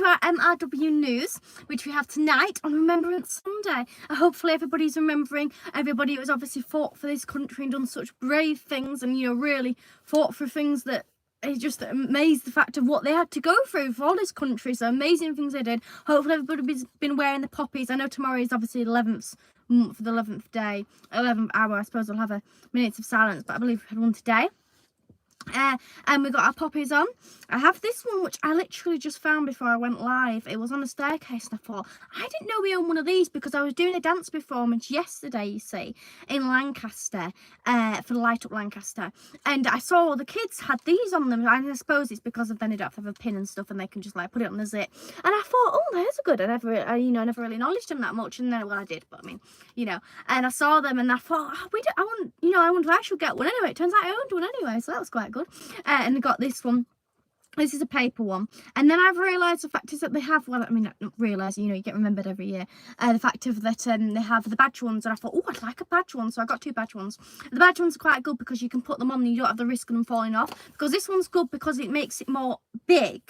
to our MRW news, which we have tonight on Remembrance Sunday. Hopefully everybody's remembering everybody who has obviously fought for this country and done such brave things, and really fought for things that is just amazed the fact of what they had to go through for all this country. So amazing things they did. Hopefully everybody's been wearing the poppies. I know tomorrow is obviously the 11th month, for the 11th day, 11th hour. I suppose we'll have a minute of silence, but I believe we had one today. And we got our poppies on. I have this one which I literally just found before I went live. It was on a staircase and I thought, I didn't know we owned one of these, because I was doing a dance performance yesterday, you see, in Lancaster, for the Light Up Lancaster, and I saw the kids had these on them, and I suppose it's because of then they don't have a pin and stuff and they can just like put it on the zip, and I thought, oh, those are good. I never really acknowledged them that much, and then, well, I did, but I mean, and I saw them and I thought, I wonder if I should get one anyway. It turns out I owned one anyway, so that was quite good. And I got this one. This is a paper one, and then I've realised the fact is that they have, well, I mean, not realise, you get remembered every year, the fact of that they have the badge ones, and I thought, oh, I'd like a badge one, so I got 2 badge ones. The badge ones are quite good because you can put them on and you don't have the risk of them falling off, because this one's good because it makes it more big,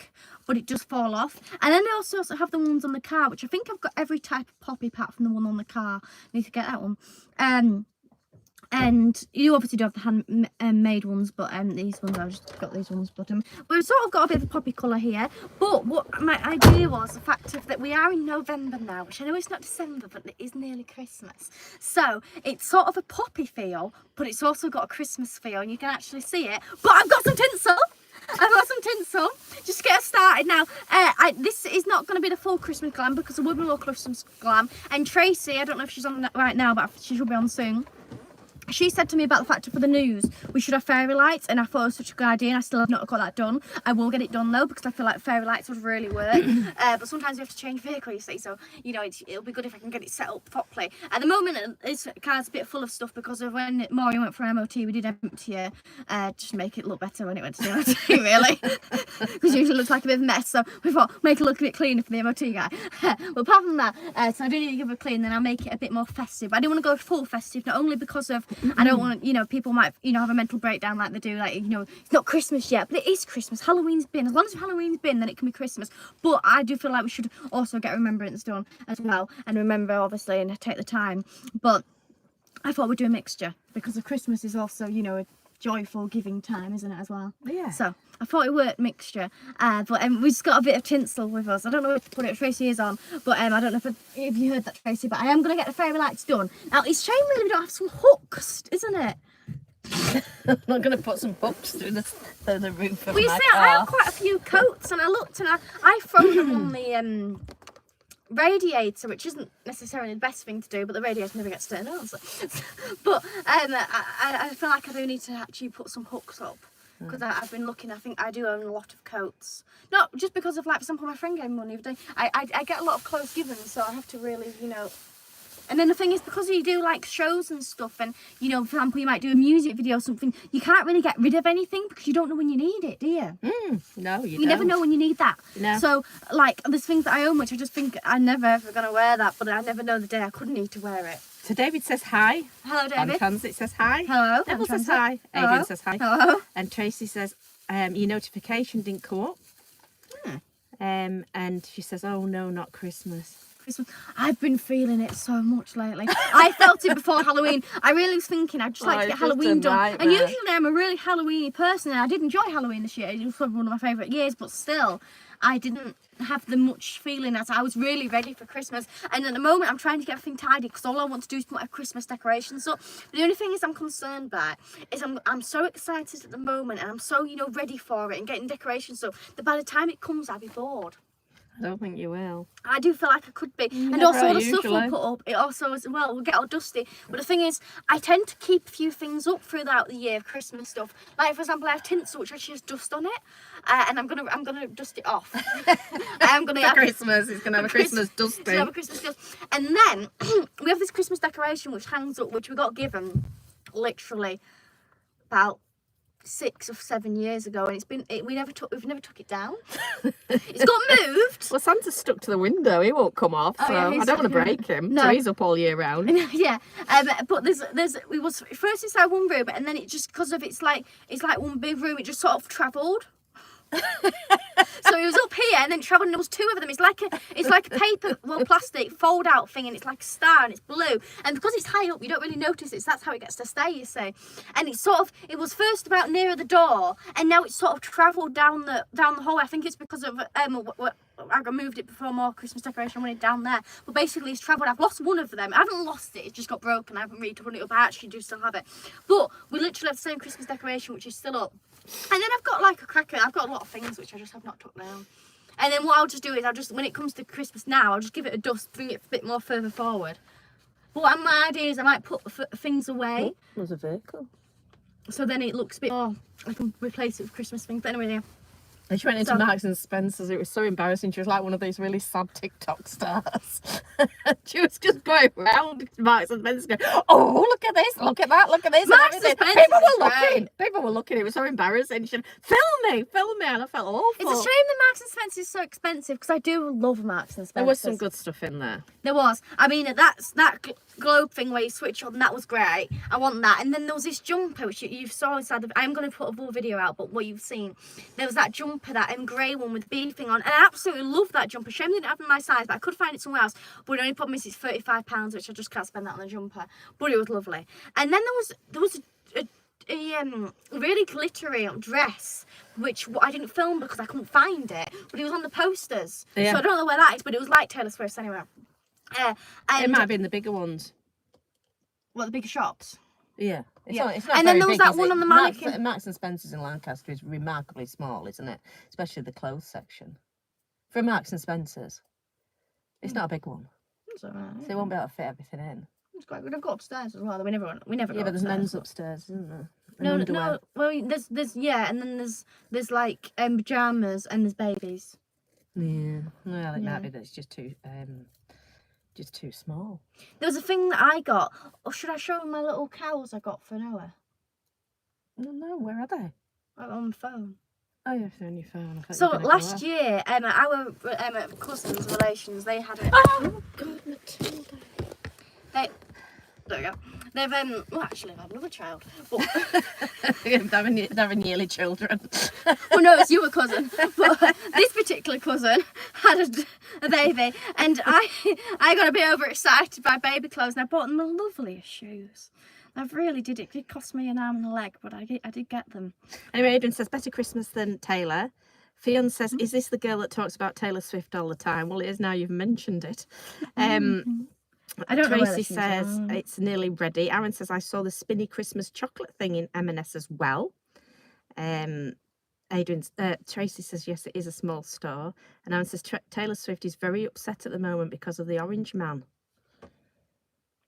but it does fall off. And then they also have the ones on the car, which I think I've got every type of poppy apart from the one on the car. I need to get that one. And you obviously do have the handmade ones, but these ones, I've just got these ones. But we've sort of got a bit of a poppy colour here. But what my idea was, the fact of that we are in November now, which I know it's not December, but it is nearly Christmas. So it's sort of a poppy feel, but it's also got a Christmas feel, and you can actually see it. But I've got some tinsel. Just to get us started now. This is not going to be the full Christmas glam, because there will be a little Christmas glam. And Tracy, I don't know if she's on right now, but she should be on soon. She said to me about the fact for the news we should have fairy lights, and I thought it was such a good idea, and I still have not got that done. I will get it done though, because I feel like fairy lights would really work. But sometimes we have to change vehicle, you see, so it'll be good if I can get it set up properly. At the moment this car's a bit full of stuff because of when Maury went for MOT, we did empty it, just make it look better when it went to the MOT, really, because usually it looks like a bit of a mess, so we thought make it look a bit cleaner for the MOT guy. But apart from that, so I do need to give it a clean, then I'll make it a bit more festive. But I didn't want to go full festive, not only because of I don't want, people might, have a mental breakdown like they do, like, it's not Christmas yet, but it is Christmas. Halloween's been. As long as Halloween's been, then it can be Christmas. But I do feel like we should also get Remembrance done as well, and remember, obviously, and take the time. But I thought we'd do a mixture, because of Christmas is also, a joyful giving time, isn't it, as well? Yeah. So I thought it worked mixture, but we've just got a bit of tinsel with us. I don't know where to put it. Tracy is on, but I don't know if you heard that, Tracy, but I am going to get the fairy lights done. Now it's shame really we don't have some hooks, isn't it? I'm not going to put some hooks through the roof of my car. I have quite a few coats, and I looked and I throw them on the radiator, which isn't necessarily the best thing to do, but the radiator never gets turned on. So. But I feel like I do need to actually put some hooks up, because I've been looking. I think I do own a lot of coats, not just because of, like, for example, my friend gave me one the other day. I get a lot of clothes given, so I have to really, And then the thing is, because you do like shows and stuff, and for example, you might do a music video or something, you can't really get rid of anything because you don't know when you need it, do you? No, you don't. You never know when you need that. No. So, like, there's things that I own which I just think I'm never ever going to wear that, but I never know the day I could need to wear it. So David says hi. Hello, David. On transit says hi. Hello. Neville says hi. Hello. Adrian says hi. Hello. And Tracy says, your notification didn't come up. And she says, oh no, not Christmas. I've been feeling it so much lately. I felt it before Halloween. I really was thinking I'd just like to get Halloween done. And usually I'm a really Halloweeny person, and I did enjoy Halloween this year. It was probably one of my favourite years, but still, I didn't have the much feeling as I was really ready for Christmas. And at the moment, I'm trying to get everything tidy, because all I want to do is put my Christmas decorations up. But the only thing is I'm concerned by is I'm so excited at the moment, and I'm so, ready for it and getting decorations up, that by the time it comes, I'll be bored. I don't think you will. I do feel like I could be. And also all the stuff we'll put up, it also as well will get all dusty. But the thing is, I tend to keep a few things up throughout the year of Christmas stuff. Like, for example, I have tinsel which actually has dust on it, and I'm gonna dust it off. I am gonna for Christmas. It's gonna have a Christmas dusting. Have a Christmas dust. And then we have this Christmas decoration which hangs up, which we got given literally about 6 or 7 years ago, and we've never took it down. It's got moved. Well, Santa's stuck to the window. He won't come off, so I don't want to break him. No. So he's up all year round. Yeah, but we was first inside one room, and then it just, because of it's like one big room, it just sort of travelled. So it was up here and then travelled, and there was two of them. It's like a paper, plastic fold out thing, and it's like a star and it's blue. And because it's high up, you don't really notice it. So that's how it gets to stay, you see. And it was first about nearer the door, and now it's sort of travelled down the hallway. I think it's because of I moved it before more Christmas decoration. I wanted it down there, but basically it's travelled. I've lost one of them. I haven't lost it. It just got broken. I haven't really done it up. I actually do still have it, but we literally have the same Christmas decoration, which is still up. And then I've got like a cracker. I've got a lot of things which I just have not took down. And then what I'll just do is when it comes to Christmas now, I'll just give it a dust, bring it a bit more further forward. But my idea is I might put things away. Oh, there's a vehicle. So then it looks a bit more, I can replace it with Christmas things. But anyway, yeah. And she went into Marks and Spencer's. It was so embarrassing. She was like one of these really sad TikTok stars. She was just going round Marks and Spencer's going, oh, look at this, look at that, look at this. Marks and Spencer's people were looking. People were looking. It was so embarrassing. She said, film me. And I felt awful. It's a shame that Marks and Spencer's is so expensive, because I do love Marks and Spencer's. There was some good stuff in there. There was. I mean, that globe thing where you switch on, that was great. I want that. And then there was this jumper, which you saw inside I'm going to put a full video out, but what you've seen, there was that jumper, that grey one with the bee thing on, and I absolutely love that jumper. Shame they didn't have my size, but I could find it somewhere else. But the only problem is it's £35, which I just can't spend that on a jumper. But it was lovely. And then there was a really glittery dress, which I didn't film because I couldn't find it, but it was on the posters. Yeah. So I don't know where that is, but it was like Taylor Swift's anyway. It might have been the bigger ones. What, the bigger shops? Yeah. It's not and then there was that one on the mannequin. Marks and Spencer's in Lancaster is remarkably small, isn't it? Especially the clothes section. For Marks and Spencer's, it's not a big one. That's all right. So they won't be able to fit everything in. It's quite good. I've got upstairs as well. We never go Yeah, but there's upstairs. men's upstairs, isn't there? No. Well, there's and then there's like pajamas, and there's babies. Yeah. Well, it might be that it's just too small. There was a thing that I got. Or should I show them my little cows I got for Noah? No, where are they? On my phone. Oh, yeah, they're on your phone. So last year, our cousins, relations, they had a... Oh, God, Matilda. There we go. They've, well, actually, I've had another child. But... they're nearly children. Well, no, it's your cousin. But this particular cousin had a baby, and I got a bit overexcited by baby clothes, and I bought them the loveliest shoes. I really did. It did cost me an arm and a leg, but I did get them. Anyway, Adrian says, better Christmas than Taylor. Fionn says, is this the girl that talks about Taylor Swift all the time? Well, it is now you've mentioned it. I don't know. Tracy says it's nearly ready. Aaron says, I saw the spinny Christmas chocolate thing in M&S as well. Tracy says, yes, it is a small store. And Aaron says, Taylor Swift is very upset at the moment because of the Orange Man.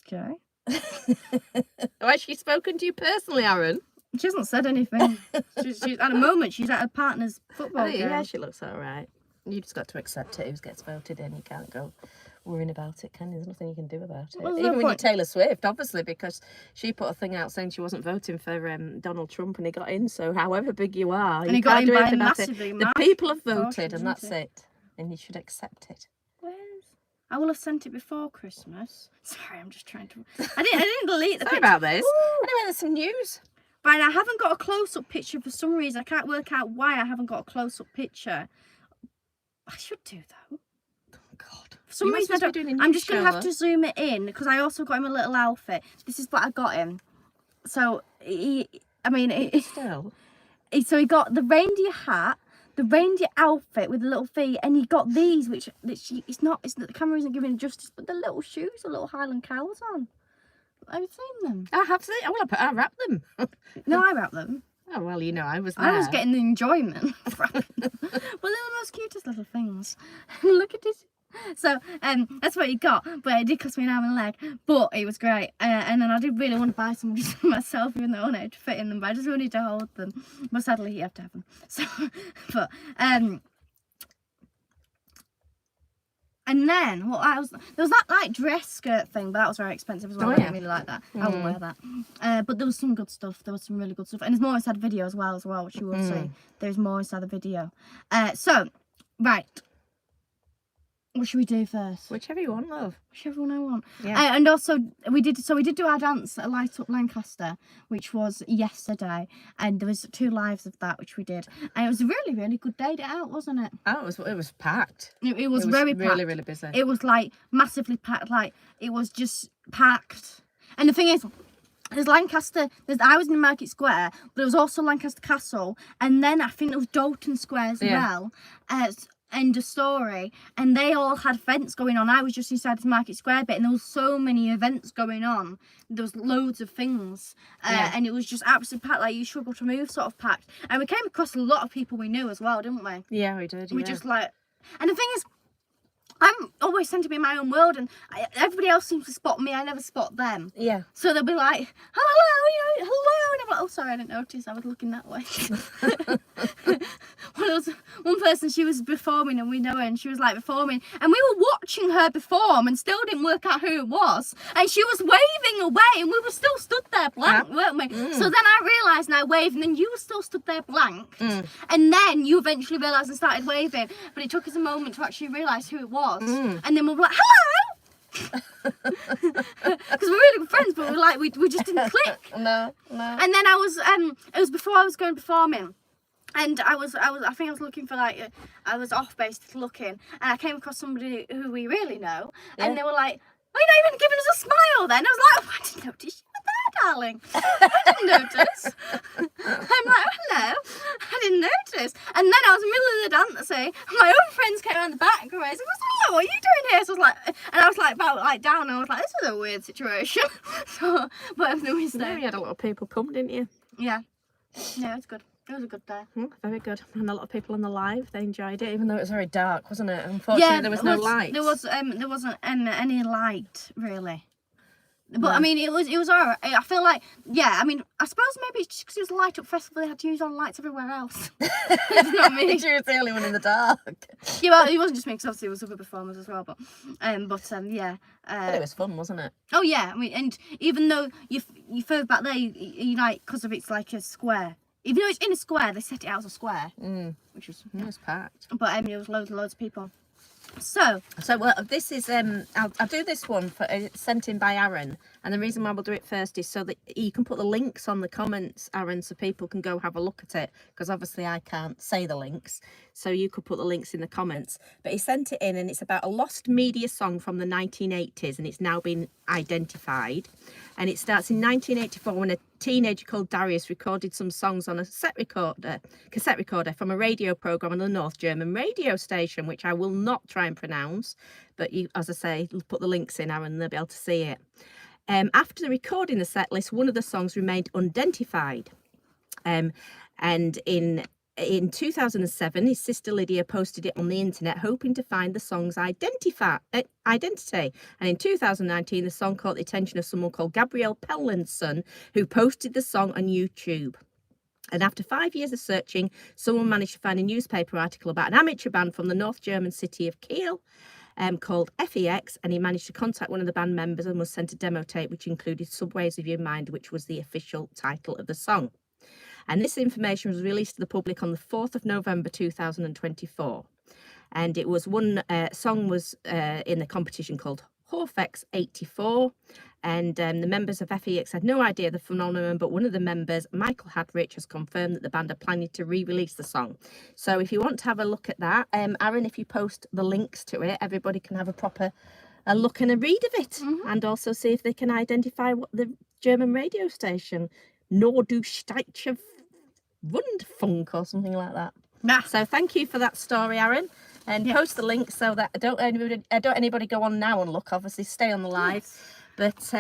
Okay. Has she spoken to you personally, Aaron? She hasn't said anything. she's at a moment, she's at her partner's football game. Yeah, she looks all right. You just got to accept it. Who gets voted in, you can't go worrying about it, can you? There's nothing you can do about it. Well, even when you're Taylor Swift, obviously, because she put a thing out saying she wasn't voting for Donald Trump, and he got in. So however big you are, and you he got can't in do by anything about massively. it. The people have voted, and that's it. And you should accept it. I will have sent it before Christmas. Sorry, I'm just trying to... I didn't delete the Sorry picture. about this. Anyway, there's some news. Right, I haven't got a close-up picture for some reason. I can't work out why I haven't got a close-up picture. I should do, though. Oh, God. For some reason, I'm just going to have to zoom it in, because I also got him a little outfit. This is what I got him. So, he got the reindeer hat, the reindeer outfit with the little feet, and he got these, which the camera isn't giving justice, but the little shoes, the little Highland cows on. Have you seen them? I have seen. I wrapped them. No, I wrapped them. Oh, well, you know, I was there. I was getting the enjoyment. Well, they're the most cutest little things. Look at this. So, that's what he got, but it did cost me an arm and a leg, but it was great. And then I did really want to buy some just for myself, even though I wanted to fit in them, but I just wanted to hold them. But sadly, you have to have them. So, but, and then there was that like dress skirt thing, but that was very expensive as well. I didn't really like that. I wouldn't wear that. But there was some good stuff. There was some really good stuff, and there's more inside the video as well, which you will see. There's more inside the video. So, right. What should we do first? Whichever you want, love. Whichever one I want. Yeah. And also, we did do our dance at Light Up Lancaster, which was yesterday. And there was 2 lives of that, which we did. And it was a really, really good day out, wasn't it? Oh, it was packed. It was very packed. Really, really busy. It was like massively packed. Like, it was just packed. And the thing is, there's Lancaster, I was in Market Square, but there was also Lancaster Castle, and then I think there was Dalton Square as well, end of story, and they all had events going on. I was just inside the Market Square bit, and there was so many events going on. There was loads of things, and it was just absolutely packed, like you struggle to move sort of packed. And we came across a lot of people we knew as well, didn't we? Yeah, we did. We just like, and the thing is, I'm always tend to be in my own world, and everybody else seems to spot me. I never spot them. Yeah. So they'll be like, hello, hello. And I'm like, oh, sorry, I didn't notice. I was looking that way. One person, she was performing, and we know her, and she was like performing. And we were watching her perform and still didn't work out who it was. And she was waving away, and we were still stood there blank, weren't we? So then I realised, and I waved, and then you were still stood there blank. And then you eventually realised and started waving. But it took us a moment to actually realise who it was. And then we were like, hello! Because we're really good friends, but we just didn't click. No. And then it was before I was going performing, and I think I was looking for I was off basically looking, and I came across somebody who we really know, and they were like, "Oh, you're not even giving us a smile then?" I was like, "Oh, I didn't notice you were there, darling. I didn't notice." I'm like, "Hello, I didn't notice." And then I was in the middle of the dancing, and my own friends came around the back and I said, "Hello, what are you doing here?" So I was like, and I was like about down, and I was like, "This is a weird situation." So, but everything was there. Yeah, you had a lot of people come, didn't you? Yeah, it was good. It was a good day. Very good. And a lot of people on the live, they enjoyed it, even though it was very dark, wasn't it? Unfortunately, there was no light. There wasn't any light really. But I mean, it was alright. I feel like, I mean, I suppose maybe it's just because it was a light up festival, they had to use on lights everywhere else. It's not me. She was the only one in the dark. Yeah, well, it wasn't just me, because obviously it was other performers as well. But yeah. But it was fun, wasn't it? Oh yeah, I mean, and even though you further back there, you like, because of it's like a square. Even though it's in a square, they set it out as a square, which was it was packed. But there was loads of people. So well, this is I'll do this one for sent in by Aaron, and the reason why we'll do it first is so that you can put the links on the comments, Aaron, so people can go have a look at it, because obviously I can't say the links, so you could put the links in the comments. But he sent it in, and it's about a lost media song from the 1980s, and it's now been identified. And it starts in 1984 when a teenager called Darius recorded some songs on a cassette recorder from a radio program on a North German radio station, which I will not try and pronounce, but you, as I say, put the links in, Aaron, and they'll be able to see it. After recording the set list, one of the songs remained unidentified. And in 2007, his sister Lydia posted it on the internet, hoping to find the song's identity. And in 2019, the song caught the attention of someone called Gabrielle Pellinson, who posted the song on YouTube. And after 5 years of searching, someone managed to find a newspaper article about an amateur band from the North German city of Kiel called FEX, and he managed to contact one of the band members and was sent a demo tape which included Subways of Your Mind, which was the official title of the song. And this information was released to the public on the 4th of November 2024. And it was one song was in the competition called Horfex 84. And the members of FEX had no idea of the phenomenon, but one of the members, Michael Hadrich, has confirmed that the band are planning to re-release the song. So if you want to have a look at that, Aaron, if you post the links to it, everybody can have a look and a read of it, and also see if they can identify what the German radio station, Norddeutschdeutsche Rundfunk or something like that. Nah. So thank you for that story, Aaron, and post the link so that don't anybody go on now and look. Obviously, stay on the live. Yes. But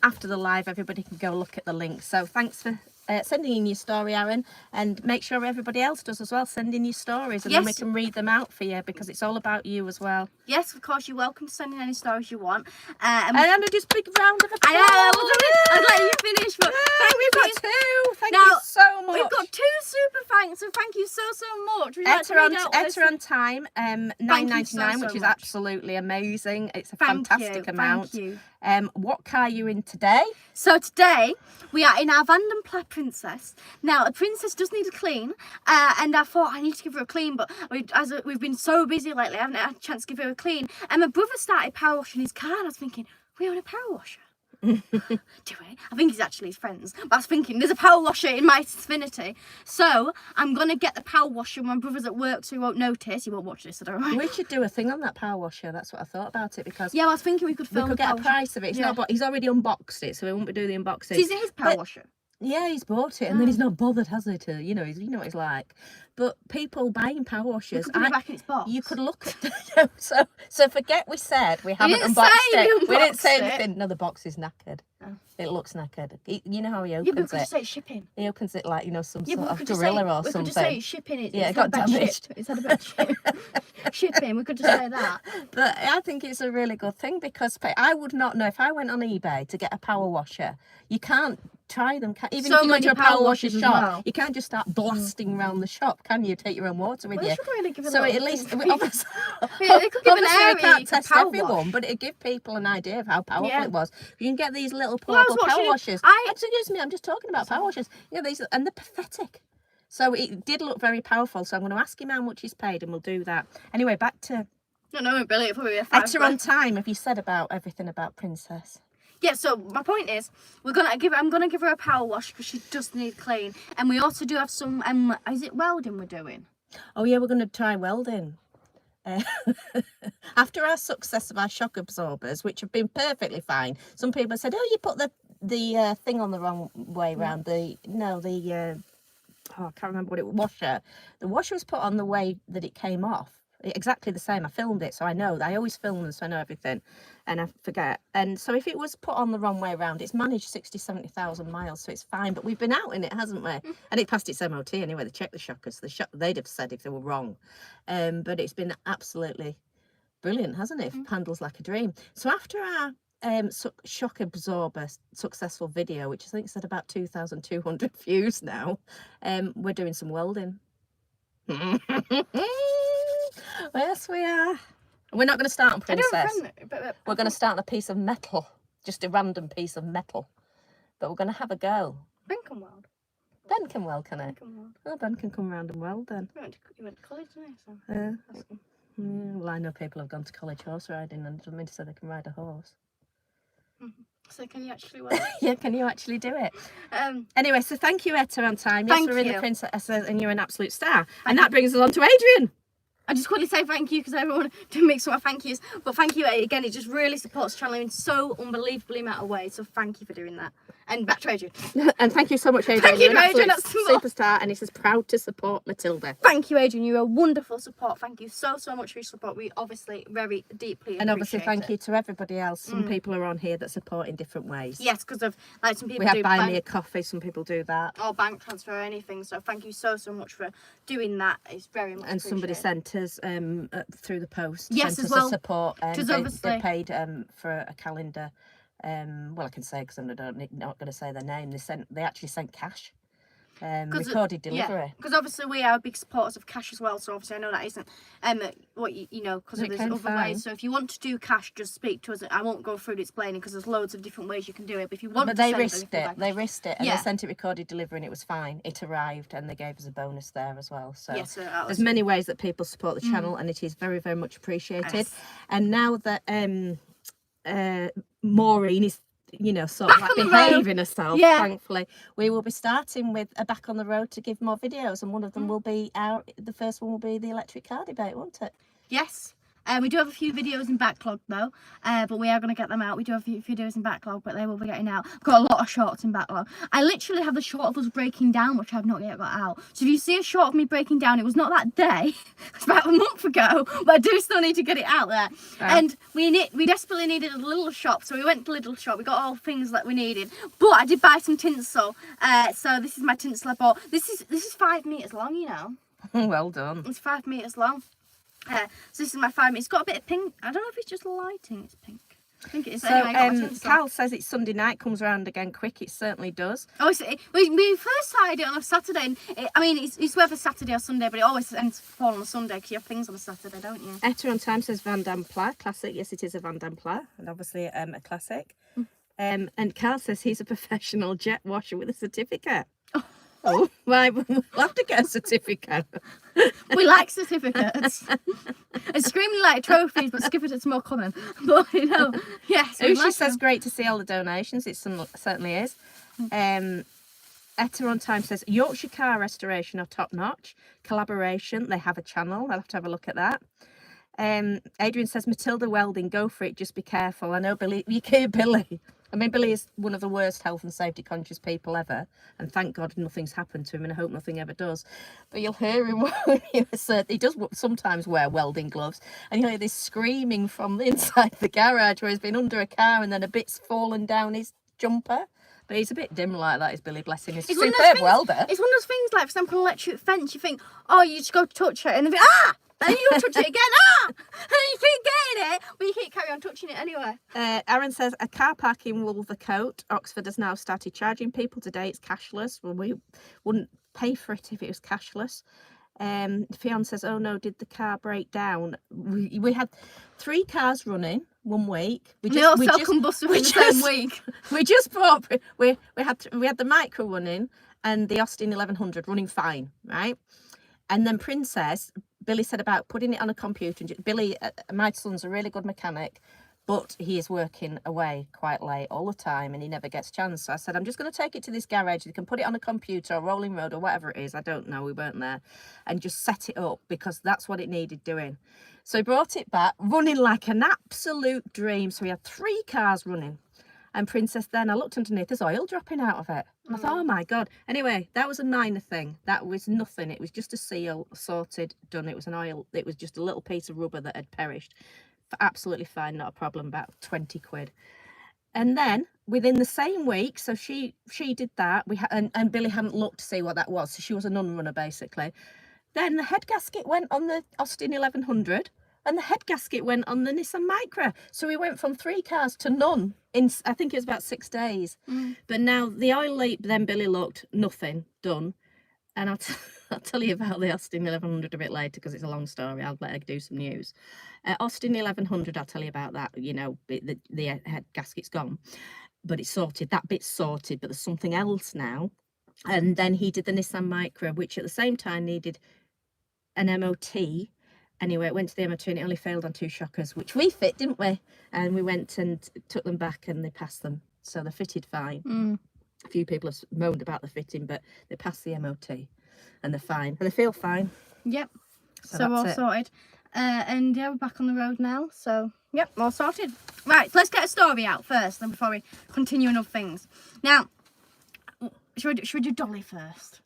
after the live, everybody can go look at the link. So thanks for sending in your story, Aaron, and make sure everybody else does as well. Send in your stories, and then we can read them out for you, because it's all about you as well. Yes, of course, you're welcome to send in any stories you want. And just big round of applause. I'd let you finish, but we've got two. Thank you so much. We've got 2 super thanks, so thank you so much. Etta on time, $9.99, which is absolutely amazing. It's a fantastic amount. Thank you. What car are you in today? So today we are in our Vanden Plepper Princess. Now, a Princess does need a clean, and I thought I need to give her a clean, but we've been so busy lately, I haven't had a chance to give her a clean. And my brother started power washing his car, and I was thinking, we own a power washer. Do we? I think he's actually his friends. But I was thinking, there's a power washer in my vicinity. So I'm going to get the power washer when my brother's at work so he won't notice. He won't watch this, I don't know. We should do a thing on that power washer. That's what I thought about it, because yeah, I was thinking we could film we could get a price of it. It's not, but he's already unboxed it, so we won't be doing the unboxing. Is it his power washer? Yeah, he's bought it, and then he's not bothered, has he? To you know what he's like. But people buying power washers, put it back in its box. You could look at so forget we said we haven't unboxed it. We didn't say anything. No, the box is knackered. Oh. It looks knackered. You know how he opens it? Yeah, but we could just say shipping. He opens it like some sort of gorilla or something. We could just say shipping. It got damaged. It's had a bit of shipping. We could just say that. But I think it's a really good thing, because I would not know if I went on eBay to get a power washer. You can't try them. Even if you go to a power washer shop, you can't just start blasting around the shop, can you? Take your own water with you. Really give So at least obviously they could give an area. I can't test everyone, but it'd give people an idea of how powerful it was. You can get these little portable power washers. Excuse me, I'm just talking about power washers. Yeah, these, and they're pathetic. So it did look very powerful. So I'm going to ask him how much he's paid, and we'll do that. Anyway, back to. No, brilliant. Probably a Etta on time. Have you said about everything about Princess? Yeah, so my point is, I'm gonna give her a power wash because she does need clean, and we also do have some. Is it welding we're doing? Oh yeah, we're gonna try welding. After our success of our shock absorbers, which have been perfectly fine, some people said, "Oh, you put the thing on the wrong way round." I can't remember what it was. Washer. The washer was put on the way that it came off. Exactly the same. I filmed it, so I know. I always film them, so I know everything, and I forget. And so if it was put on the wrong way around, it's managed 70,000 miles, so it's fine. But we've been out in it, hasn't we? And it passed its MOT anyway. They checked the shockers. They'd have said if they were wrong. But it's been absolutely brilliant, hasn't it? Handles like a dream. So after our shock absorber successful video, which I think said about 2,200 views now, we're doing some welding. Yes, we are. We're not going to start on Princess. We're going to start on a piece of metal, just a random piece of metal. But we're going to have a go. Ben can weld. Ben can weld, can he? Ben can weld. Oh, Ben can come round and weld then. You went to college, didn't you? So. Well, I know people have gone to college horse riding, and it doesn't mean to say they can ride a horse. So can you actually weld? Yeah, can you actually do it? Anyway, so thank you, Etta, on time. Yes, we're in the Princess, and you're an absolute star. And that brings us on to Adrian. I just quickly say thank you because everyone to make some thank yous. But thank you again, it just really supports the channel in so unbelievably amount of ways. So thank you for doing that. And back to Adrian. And thank you so much, Adrian. Thank you, Adrian. That's superstar, and he says proud to support Matilda. Thank you, Adrian. You're a wonderful support. Thank you so much for your support. We obviously very deeply appreciate it. And obviously thank you to everybody else. Some people are on here that support in different ways. Yes, because of like some people we have buy me a coffee. Some people do that. Or bank transfer or anything. So thank you so much for doing that. It's very much and somebody sent us through the post. Yes, sent as us well. A support. Obviously they paid for a calendar. Well, I can say because I'm not going to say their name. They actually sent cash. Recorded delivery. Yeah, because obviously we are big supporters of cash as well. So obviously I know that isn't what you know, because there's other ways. So if you want to do cash, just speak to us. I won't go through explaining because there's loads of different ways you can do it. But if you want, they risked it. They risked it, and they sent it recorded delivery, and it was fine. It arrived, and they gave us a bonus there as well. So there's many ways that people support the channel, and it is very, very much appreciated. Yes. And now that Maureen is sort of like behaving herself, thankfully, we will be starting with a back on the road to give more videos, and one of them will be the first one will be the electric car debate, won't it? Yes. We do have a few videos in backlog though, but we are going to get them out. We do have a few videos in backlog, but they will be getting out. I've got a lot of shorts in backlog. I literally have the short of us breaking down, which I've not yet got out. So if you see a short of me breaking down, it was not that day. It's about a month ago, but I do still need to get it out there. And we desperately needed a little shop, so we went to Little Shop. We got all things that we needed, but I did buy some tinsel. So this is my tinsel I bought. This is 5 meters long, you know. Well done. It's 5 meters long. So this is my 5 minutes. It's got a bit of pink. I don't know if it's just lighting. It's pink. I think it is. So anyway, Carl says it's Sunday night. Comes around again quick. It certainly does. Oh, we first started it on a Saturday. And it's whether Saturday or Sunday, but it always ends to fall on a Sunday because you have things on a Saturday, don't you? Etta on time says Van Damme Pla classic. Yes, it is a Van Damme Pla, and obviously a classic. And Carl says he's a professional jet washer with a certificate. Oh, right, we'll have to get a certificate. We like certificates. It's screaming like trophies, but certificates more common. But yes. Oh, she says great to see all the donations. It certainly is. Etta on Time says Yorkshire car restoration are top notch. Collaboration, they have a channel. I'll have to have a look at that. Adrian says Matilda Welding, go for it, just be careful. I know Billy, you hear Billy. I mean, Billy is one of the worst health and safety conscious people ever, and thank God nothing's happened to him, and I hope nothing ever does. But you'll hear him when he does sometimes wear welding gloves, and you'll hear this screaming from the inside the garage where he's been under a car and then a bit's fallen down his jumper. But he's a bit dim like that, is Billy, bless him. He's a superb welder. It's one of those things, like, for example, an electric fence, you think, oh, you just go to touch it, and then ah! And you touch it again, and you keep getting it, but you keep carry on touching it anyway. Aaron says, a car park in Wolvercote, Oxford has now started charging people. Today it's cashless. Well, we wouldn't pay for it if it was cashless. Fionn says, oh no, did the car break down? We had 3 cars running 1 week. We all combusted in the same week. We just bought, we had the micro running and the Austin 1100 running fine, right? And then Princess, Billy said about putting it on a computer. Billy, my son's a really good mechanic, but he is working away quite late all the time and he never gets a chance. So I said, I'm just going to take it to this garage. You can put it on a computer or rolling road or whatever it is. I don't know. We weren't there. And just set it up because that's what it needed doing. So he brought it back, running like an absolute dream. So we had 3 cars running. And Princess, then I looked underneath, there's oil dropping out of it. And I thought, oh my God. Anyway, that was a minor thing. That was nothing. It was just a seal, sorted, done. It was an oil. It was just a little piece of rubber that had perished. Absolutely fine, not a problem, about 20 quid. And then within the same week, so she did that. And Billy hadn't looked to see what that was. So she was a non-runner, basically. Then the head gasket went on the Austin 1100. And the head gasket went on the Nissan Micra. So we went from 3 cars to none in, I think it was about 6 days. But now the oil leak, then Billy looked, nothing, done. And I'll tell you about the Austin 1100 a bit later because it's a long story. I'll let her do some news. Austin 1100, I'll tell you about that. You know, the head gasket's gone. But it's sorted. That bit's sorted, but there's something else now. And then he did the Nissan Micra, which at the same time needed an MOT. Anyway, it went to the MOT and it only failed on 2 shockers, which we fit, didn't we? And we went and took them back and they passed them. So they're fitted fine. A few people have moaned about the fitting, but they passed the MOT and they're fine. And they feel fine. Yep. So all sorted. And yeah, we're back on the road now. So, yep, all sorted. Right, so let's get a story out first, then before we continue on other things. Now, should we do Dolly first?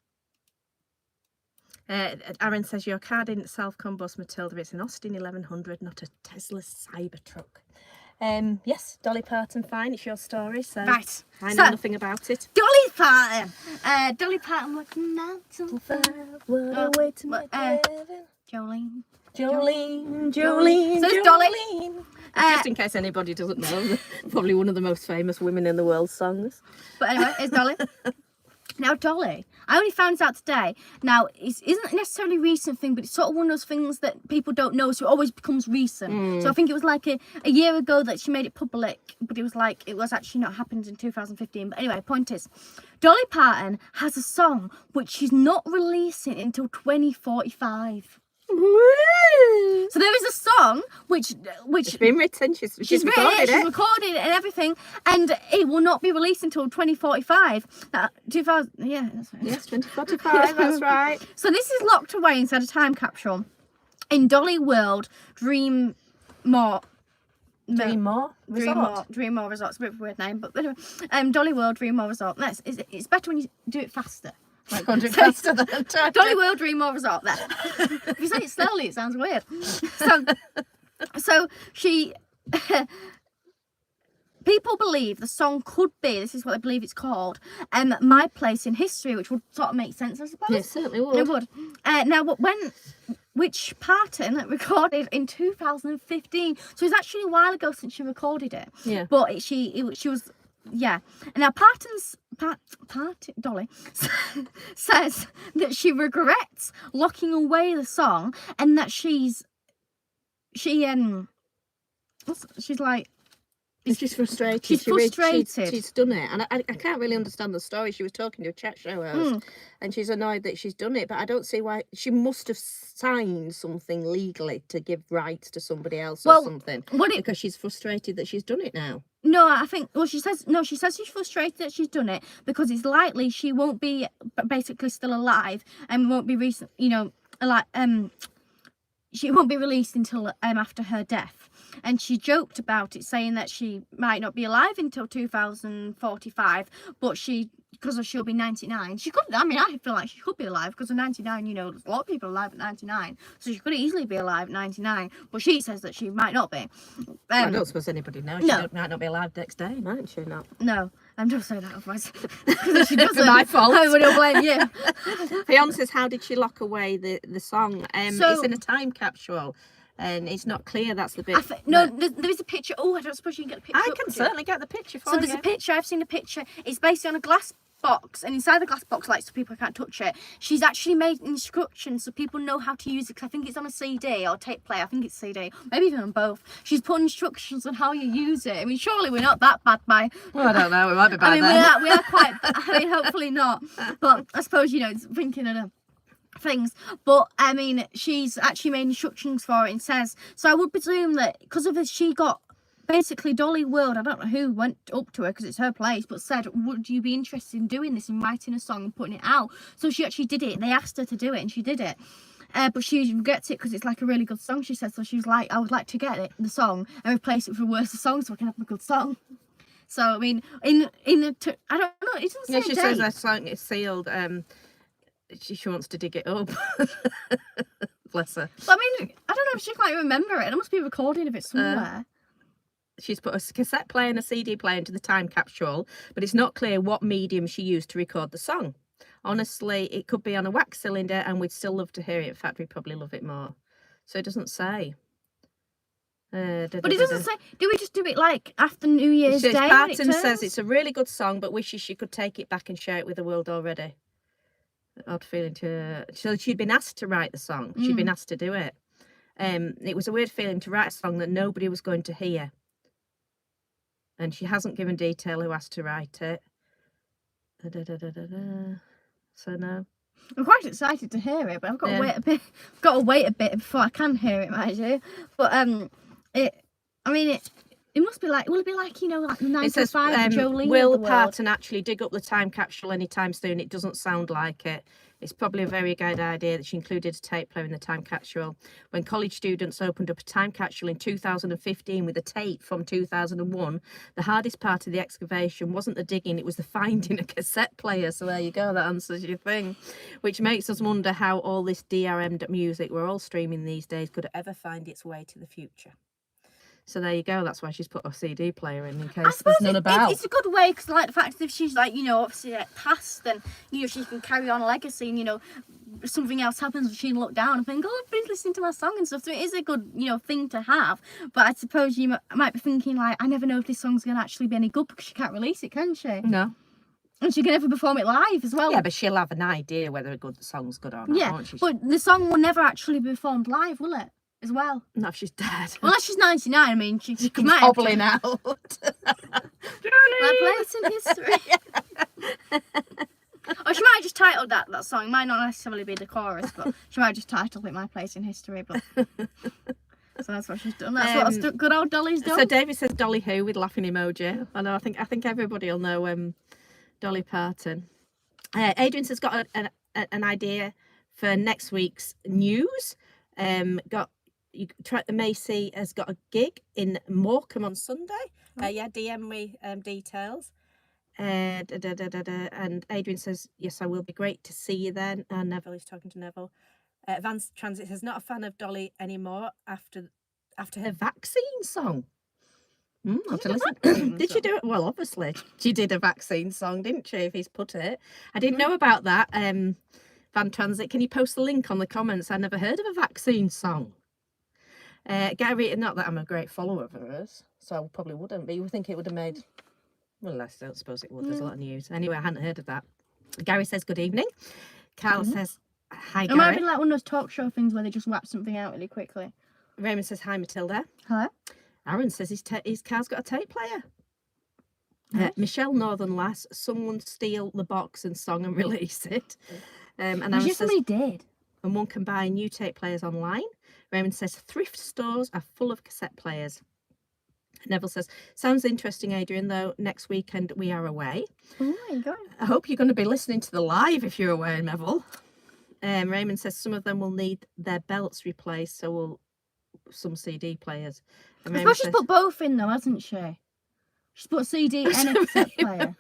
Aaron says, your car didn't self-combust, Matilda. It's an Austin 1100, not a Tesla Cybertruck. Yes, Dolly Parton, fine. It's your story, so right. I know nothing about it. Dolly Parton. Dolly Parton was mountain fire. What a way to make heaven. Jolene. So it's Dolly. Just in case anybody doesn't know, probably one of the most famous women in the world songs. But anyway, it's Dolly. Now, Dolly, I only found out today. Now, it isn't necessarily a recent thing, but it's sort of one of those things that people don't know, so it always becomes recent. So I think it was like a year ago that she made it public, but it was actually not happened in 2015. But anyway, point is, Dolly Parton has a song which she's not releasing until 2045. So there is a song which it's been written. She's recorded it. She's recorded it and everything, and it will not be released until 2045. 2000, yeah, that's right. Yes, 2045. That's right. So this is locked away inside a time capsule in Dolly World Dreammore Resort. It's a bit of a weird name, but anyway, Dolly World Dreammore Resort. It's better when you do it faster. Like 100 faster than Dolly World Dreammore Resort. There. If you say it slowly, it sounds weird. So she. People believe the song could be, this is what I believe it's called, My Place in History, which would sort of make sense, I suppose. Yeah, it certainly would. It would. Now, which Parton recorded in 2015, so it's actually a while ago since she recorded it. Yeah. But she was, yeah. And now Dolly says that she regrets locking away the song, and that she's like, She's frustrated. She's frustrated. She's done it, and I can't really understand the story. She was talking to a chat show host, and she's annoyed that she's done it, but I don't see why. She must have signed something legally to give rights to somebody else or something, because she's frustrated that she's done it now. No, I think, well, she says she's frustrated that she's done it because it's likely she won't be basically still alive and won't be she won't be released until after her death. And she joked about it, saying that she might not be alive until 2045, but because she'll be 99. She could, I feel like she could be alive because of 99, a lot of people are alive at 99. So she could easily be alive at 99, but she says that she might not be. I don't suppose anybody knows. She might not be alive next day, might she not? No, I'm just saying that otherwise. Because she doesn't. My fault. Everybody will blame you. Fiona says, how did she lock away the song? It's in a time capsule. And it's not clear. That's the bit. There is a picture. Oh, I don't suppose you can get the picture. I can certainly get the picture for you. So there's a picture. I've seen a picture. It's based on a glass box, and inside the glass box, so people can't touch it, she's actually made instructions so people know how to use it. Because I think it's on a CD or tape player. I think it's CD, maybe even on both. She's put instructions on how you use it. Surely we're not that bad by. Well, I don't know. We might be bad. We are quite. Hopefully not. But I suppose it's thinking of things, but she's actually made instructions for it and says, so I would presume that because of this, she got basically Dolly World, I don't know who went up to her because it's her place, but said, would you be interested in doing this and writing a song and putting it out? So she actually did it. They asked her to do it and she did it, but she regrets it because it's like a really good song, she said. So she was like, I would like to get the song and replace it with a worse song so I can have a good song. So I don't know, it doesn't say she says that song is sealed. She wants to dig it up. Bless her. But I don't know if she can't remember it. There must be a recording of it somewhere. She's put a cassette player and a CD player into the time capsule, but it's not clear what medium she used to record the song. Honestly, it could be on a wax cylinder and we'd still love to hear it. In fact, we'd probably love it more. So it doesn't say. But it doesn't say, do we just do it like after New Year's Day? Parton says it's a really good song, but wishes she could take it back and share it with the world already. Odd feeling to. So she'd been asked to write the song. She'd been asked to do it. It was a weird feeling to write a song that nobody was going to hear. And she hasn't given detail who asked to write it. So no. I'm quite excited to hear it, but I've got to wait a bit. I've got to wait a bit before I can hear it, mind you. But it must be like, will it be like, like the 9 to 5 Jolene? Will Parton actually dig up the time capsule anytime soon? It doesn't sound like it. It's probably a very good idea that she included a tape player in the time capsule. When college students opened up a time capsule in 2015 with a tape from 2001, the hardest part of the excavation wasn't the digging, it was the finding a cassette player. So there you go, that answers your thing. Which makes us wonder how all this DRM music we're all streaming these days could ever find its way to the future. So there you go. That's why she's put a CD player in case there's none about. It's a good way because, like, the fact that if she's like, obviously passed, then she can carry on a legacy. And something else happens, she can look down and think, oh, I've been listening to my song and stuff. So it is a good, thing to have. But I suppose you might be thinking, like, I never know if this song's gonna actually be any good because she can't release it, can she? No. And she can never perform it live as well. Yeah, but she'll have an idea whether a good song's good or not, won't she? But the song will never actually be performed live, will it? As well. Not if she's dead. Well, unless she's 99, she comes hobbling out. My place in history. Or she might just title that song. It might not necessarily be the chorus, but she might just title it My Place in History. But so that's what she's done. That's what good old Dolly's done. So David says Dolly who with laughing emoji. I know. I think everybody will know Dolly Parton. Adrian has got an idea for next week's news. Macy has got a gig in Morecambe on Sunday. DM me details. And Adrian says, yes, I will be great to see you then. And Neville is talking to Neville. Vance Transit says, not a fan of Dolly anymore after her vaccine song. I'll have to listen. Did she do it? Well, obviously she did a vaccine song, didn't she? If he's put it, I didn't know about that. Van Transit, can you post the link on the comments? I never heard of a vaccine song. Gary, not that I'm a great follower of hers, so I probably wouldn't, but you would think it would have made, well, I don't suppose it would. There's a lot of news. Anyway, I hadn't heard of that. Gary says, good evening. Carl says, hi, Gary. It might be like one of those talk show things where they just whap something out really quickly. Raymond says, hi, Matilda. Hello. Aaron says his car's got a tape player. Nice. Michelle Northern Lass, someone steal the box and song and release it. And Aaron Imagine says, somebody did. and one can buy new tape players online. Raymond says, thrift stores are full of cassette players. Neville says, sounds interesting, Adrian, though next weekend we are away. Oh my God. I hope you're going to be listening to the live if you're away, Neville. Raymond says some of them will need their belts replaced, so will some CD players. And I suppose she's says, put both in though, hasn't she? She's put CD and a cassette player.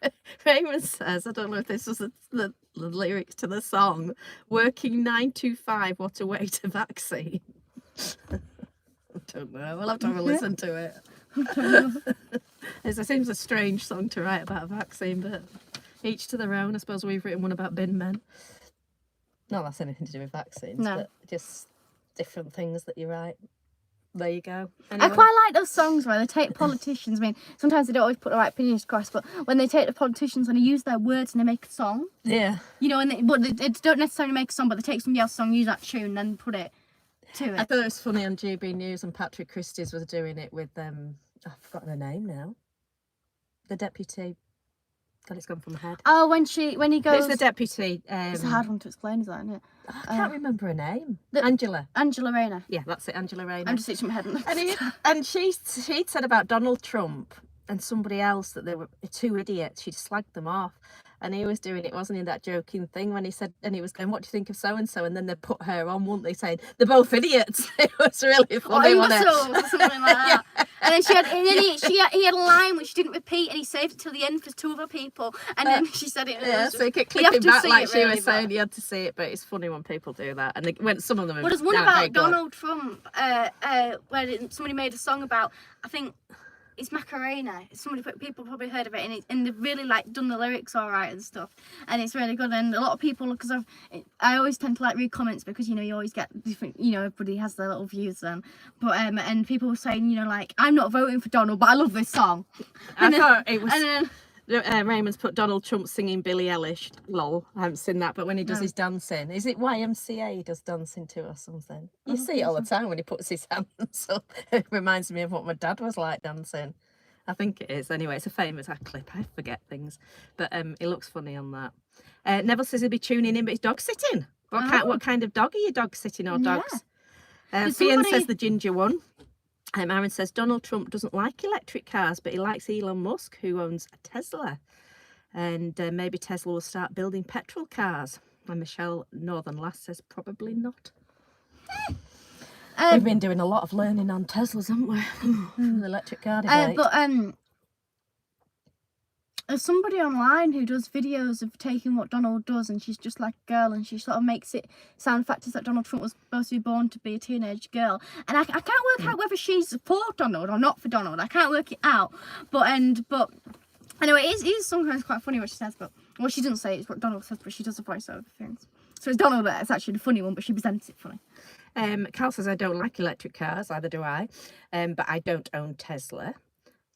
Raymond says, I don't know if this was the lyrics to the song, working 9 to 5, what a way to vaccine. I don't know. We'll have to have a listen to it. It seems a strange song to write about a vaccine, but each to their own. I suppose we've written one about bin men. Not that's anything to do with vaccines, No. but just different things that you write. There you go. I Anyway. quite like those songs where they take politicians. I mean, sometimes they don't always put the right opinions across, but when they take the politicians and they use their words and they make a song, Yeah. you know, and they don't necessarily make a song, but they take somebody else's song, use that tune, and then put it to I it. thought it was funny on GB News, and Patrick Christie's was doing it with I've forgotten her name now. The deputy. God, it's gone from my head. Oh, when he goes. Who's the deputy? It's a hard one to explain, is that, isn't it? I can't remember her name. the- Angela. Angela Rayner. Yeah, that's it, Angela Rayner. I'm just itching my head. And she'd said about Donald Trump and somebody else that they were two idiots. She'd slagged them off. And he was doing it, wasn't he, that joking thing when he said, and he was going, what do you think of so-and-so? And then they put her on, weren't they, saying, they're both idiots. It was really funny, wasn't it? Or something like that. Yeah. And then he had a line which she didn't repeat, and he saved it till the end for two other people. And then she said it. Yeah, so you kept you have clicking to back see like it, she really, was saying. You had to see it, but it's funny when people do that. And when some of them. Well, there's one aren't very about good. Donald Trump, where somebody made a song about. I think it's Macarena. People probably heard of it, and they've really like done the lyrics all right and stuff, and it's really good. And a lot of people, because I always tend to like read comments because you always get different. Everybody has their little views then, but and people were saying like I'm not voting for Donald, but I love this song. I thought it was. And then, Raymond's put Donald Trump singing Billie Eilish. Lol, I haven't seen that, but when he does his dancing, is it YMCA he does dancing to or something? You see it all the time when he puts his hands up. It reminds me of what my dad was like dancing. I think it is. Anyway, it's a famous clip. I forget things, but it looks funny on that. Neville says he'll be tuning in, but he's dog sitting. What kind of dog are you dog sitting or dogs? Fian says the ginger one. Aaron says Donald Trump doesn't like electric cars, but he likes Elon Musk, who owns a Tesla. And maybe Tesla will start building petrol cars. And Michelle Northern Lass says probably not. We've been doing a lot of learning on Teslas, haven't we? The electric car debate. There's somebody online who does videos of taking what Donald does, and she's just like a girl, and she sort of makes it sound factors that Donald Trump was supposed to be born to be a teenage girl. And I can't work out whether she's for Donald or not for Donald. I can't work it out. But anyway, it is sometimes quite funny what she says, but well, she doesn't say it's what Donald says, but she does the voiceover things. So it's Donald that's actually the funny one, but she presents it funny. Cal says I don't like electric cars, either do I. But I don't own Tesla.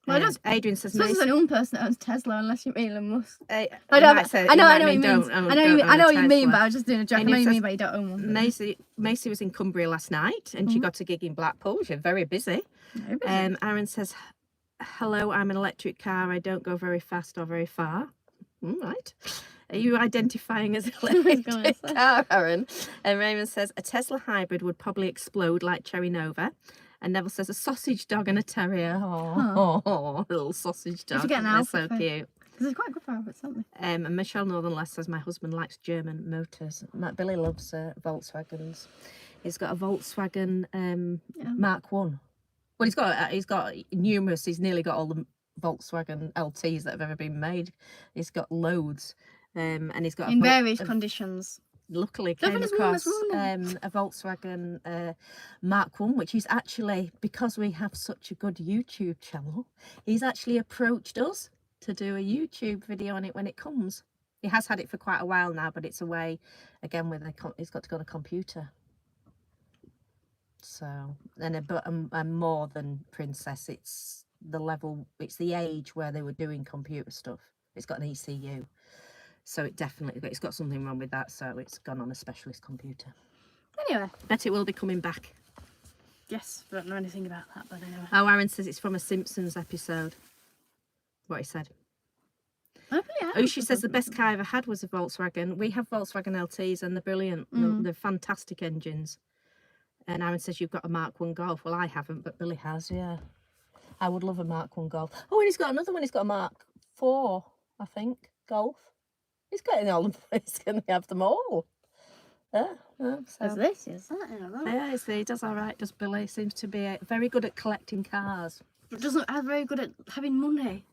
Well, Adrian says there's only one person that owns Tesla, unless you're Elon Musk. I know what you mean. I know what you mean, but I was just doing a joke. I know what you mean, but you don't own one. Macy was in Cumbria last night, and she got a gig in Blackpool. She's very busy. Very busy. Aaron says, hello, I'm an electric car. I don't go very fast or very far. Right. Are you identifying as an electric car, Aaron? And Raymond says, a Tesla hybrid would probably explode like Cherry Nova. And Neville says, a sausage dog and a terrier. Oh, little sausage dog. They're so cute. Because they're quite good for outfits, aren't they? And Michelle Northern Lass says, my husband likes German motors. Billy loves Volkswagens. He's got a Volkswagen Mark 1. Well, he's got numerous. He's nearly got all the Volkswagen LTs that have ever been made. He's got loads. And he's got in various conditions. Luckily came across a Volkswagen Mark 1, which is actually, because we have such a good YouTube channel, he's actually approached us to do a YouTube video on it when it comes. He has had it for quite a while now, but it's away again with he's got to go on a computer. So, and more than Princess, it's the level, it's the age where they were doing computer stuff. It's got an ECU. So it's got something wrong with that, so it's gone on a specialist computer. Anyway. Bet it will be coming back. Yes, I don't know anything about that, but anyway. Oh, Aaron says it's from a Simpsons episode. What he said. Oh, she says the best car I ever had was a Volkswagen. We have Volkswagen LTs and they're brilliant. They're fantastic engines. And Aaron says you've got a Mark 1 Golf. Well, I haven't, but Billy has, yeah. I would love a Mark 1 Golf. Oh, and he's got another one. He's got a Mark 4, I think, Golf. He's getting all of them. He's going to have them all. Yeah. So this is that, yeah, he does all right, does Billy. Seems to be very good at collecting cars. But doesn't have very good at having money.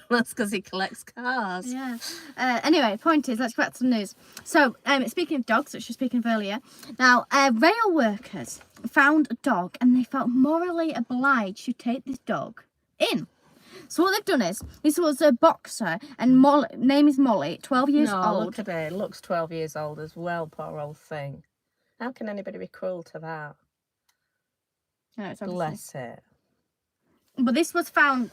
That's because he collects cars. Yeah. Anyway, point is, let's go back to the news. So, speaking of dogs, which we were speaking of earlier, now rail workers found a dog and they felt morally obliged to take this dog in. So what they've done is, this was a boxer, and name is Molly, 12 years old. Look at it. It looks 12 years old as well, poor old thing. How can anybody be cruel to that? No, it's Bless it. But this was found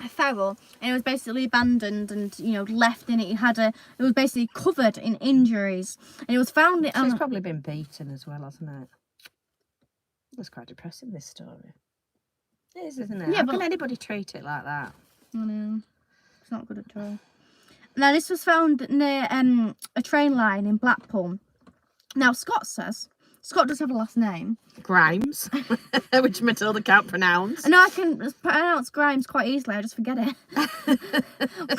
feral, and it was basically abandoned and, you know, left in it. It was basically covered in injuries, and it was found. So it's probably been beaten as well, hasn't it? That's quite depressing, this story. It is, isn't it? Yeah, How but can anybody treat it like that? I know. It's not good at all. Now, this was found near a train line in Blackpool. Now, Scott does have a last name. Grimes, which Matilda can't pronounce. I know I can pronounce Grimes quite easily, I just forget it.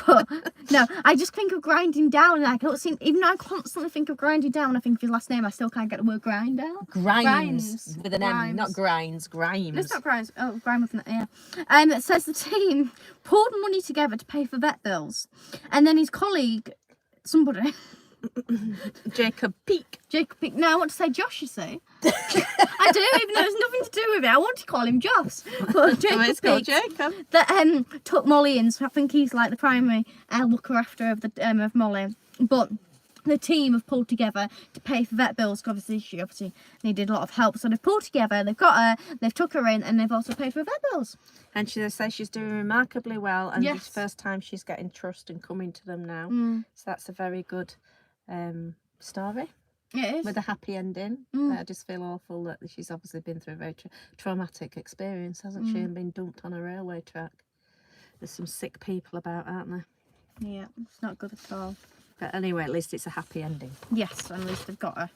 But, no, I just think of grinding down, and I don't seem, even though I constantly think of grinding down, I think of his last name, I still can't get the word grind out. Grimes. With an M, not grinds, Grimes. It's not Grimes. Oh, Grimes with an yeah. It says the team pulled money together to pay for vet bills, and then his colleague, somebody... Jacob Peak. Now I want to say Josh, you see. I do, even though there's nothing to do with it. I want to call him Josh. But Jacob. That took Molly in, so I think he's like the primary looker after of Molly. But the team have pulled together to pay for vet bills, because obviously she needed a lot of help. So they've pulled together, they've got her, they've took her in, and they've also paid for her vet bills. And she says she's doing remarkably well, and it's the first time she's getting trust and coming to them now. So that's a very good story. It is. With a happy ending. I just feel awful that she's obviously been through a very traumatic experience, hasn't she, and been dumped on a railway track. There's some sick people about, aren't there? Yeah, it's not good at all. But anyway, at least it's a happy ending. Yes, at least they've got her,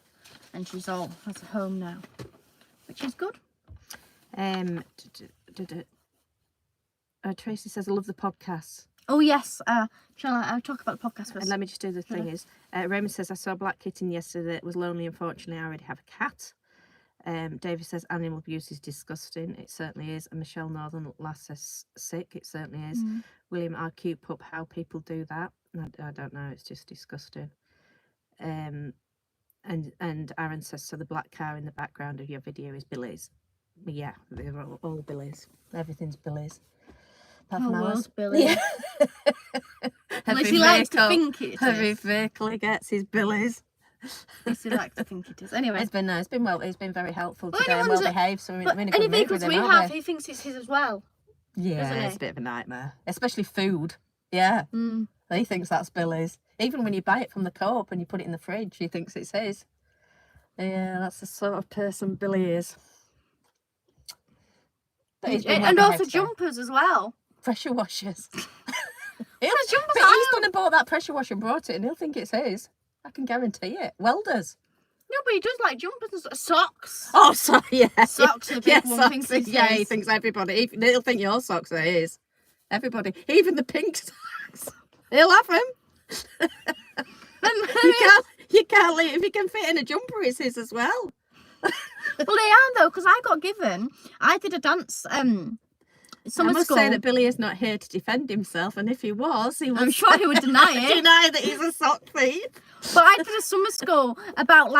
and she's all has a home now, which is good. Tracy says, I love the podcast. Oh yes, shall I talk about the podcast first? And let me just do the thing is, Raymond says, I saw a black kitten yesterday that was lonely. Unfortunately, I already have a cat. David says, animal abuse is disgusting. It certainly is. And Michelle Northern last says, sick. It certainly is. William, our cute pup, how people do that. I don't know. It's just disgusting. And Aaron says, so the black car in the background of your video is Billy's. Yeah, they're all Billy's. Everything's Billy's. Whole world's Billy. Yeah. Unless he likes to think it is. Every vehicle he gets is Billy's. Unless he likes to think it is. Anyway. It's been very helpful today and well behaved. So we're in a any good mood vehicles with we him, have, he thinks it's his as well. Yeah, it's a bit of a nightmare. Especially food. Yeah. He thinks that's Billy's. Even when you buy it from the co-op and you put it in the fridge, he thinks it's his. Yeah, that's the sort of person Billy is. And also jumpers as well. Pressure washers. He's gone and bought that pressure washer and brought it, and he'll think it's his. I can guarantee it. Welders. No, but he does like jumpers and socks. Oh, sorry, yeah. Socks are a big one. Socks, he thinks everybody. He'll think your socks are his. Everybody, even the pink socks. He'll have them. You can't leave. If he can fit in a jumper, it's his as well. Well, they are though, because I did a dance. I must say that Billy is not here to defend himself, and if he was, I'm sure he would deny it. Deny that he's a sock thief. But I did a summer school about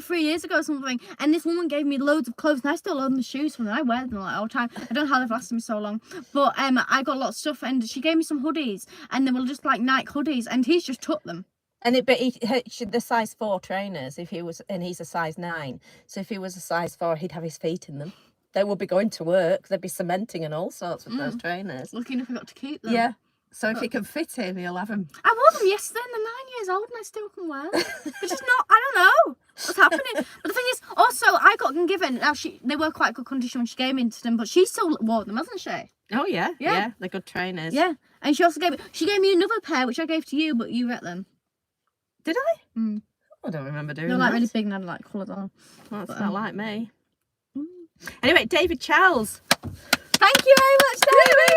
3 years ago or something, and this woman gave me loads of clothes, and I still own the shoes from them. I wear them all the time. I don't know how they've lasted me so long, but I got a lot of stuff, and she gave me some hoodies, and they were just like Nike hoodies, and he's just took them. But the size 4 trainers, and he's a size 9, so if he was a size 4, he'd have his feet in them. They would be going to work. They'd be cementing and all sorts with those trainers. Looking if I got to keep them. Yeah. So if he can fit in, he'll have them. I wore them yesterday and they're 9 years old and I still can wear them. It's just not, I don't know. What's happening? But the thing is, also, I got them given. Now, they were quite good condition when she gave me into them, but she still wore them, hasn't she? Oh, yeah. They're good trainers. Yeah. And she also gave me another pair, which I gave to you, but you got them. Did I? Mm. I don't remember doing They're that. like really big and had like colours on. Well, it's not like me. Anyway, David Charles. Thank you very much, David.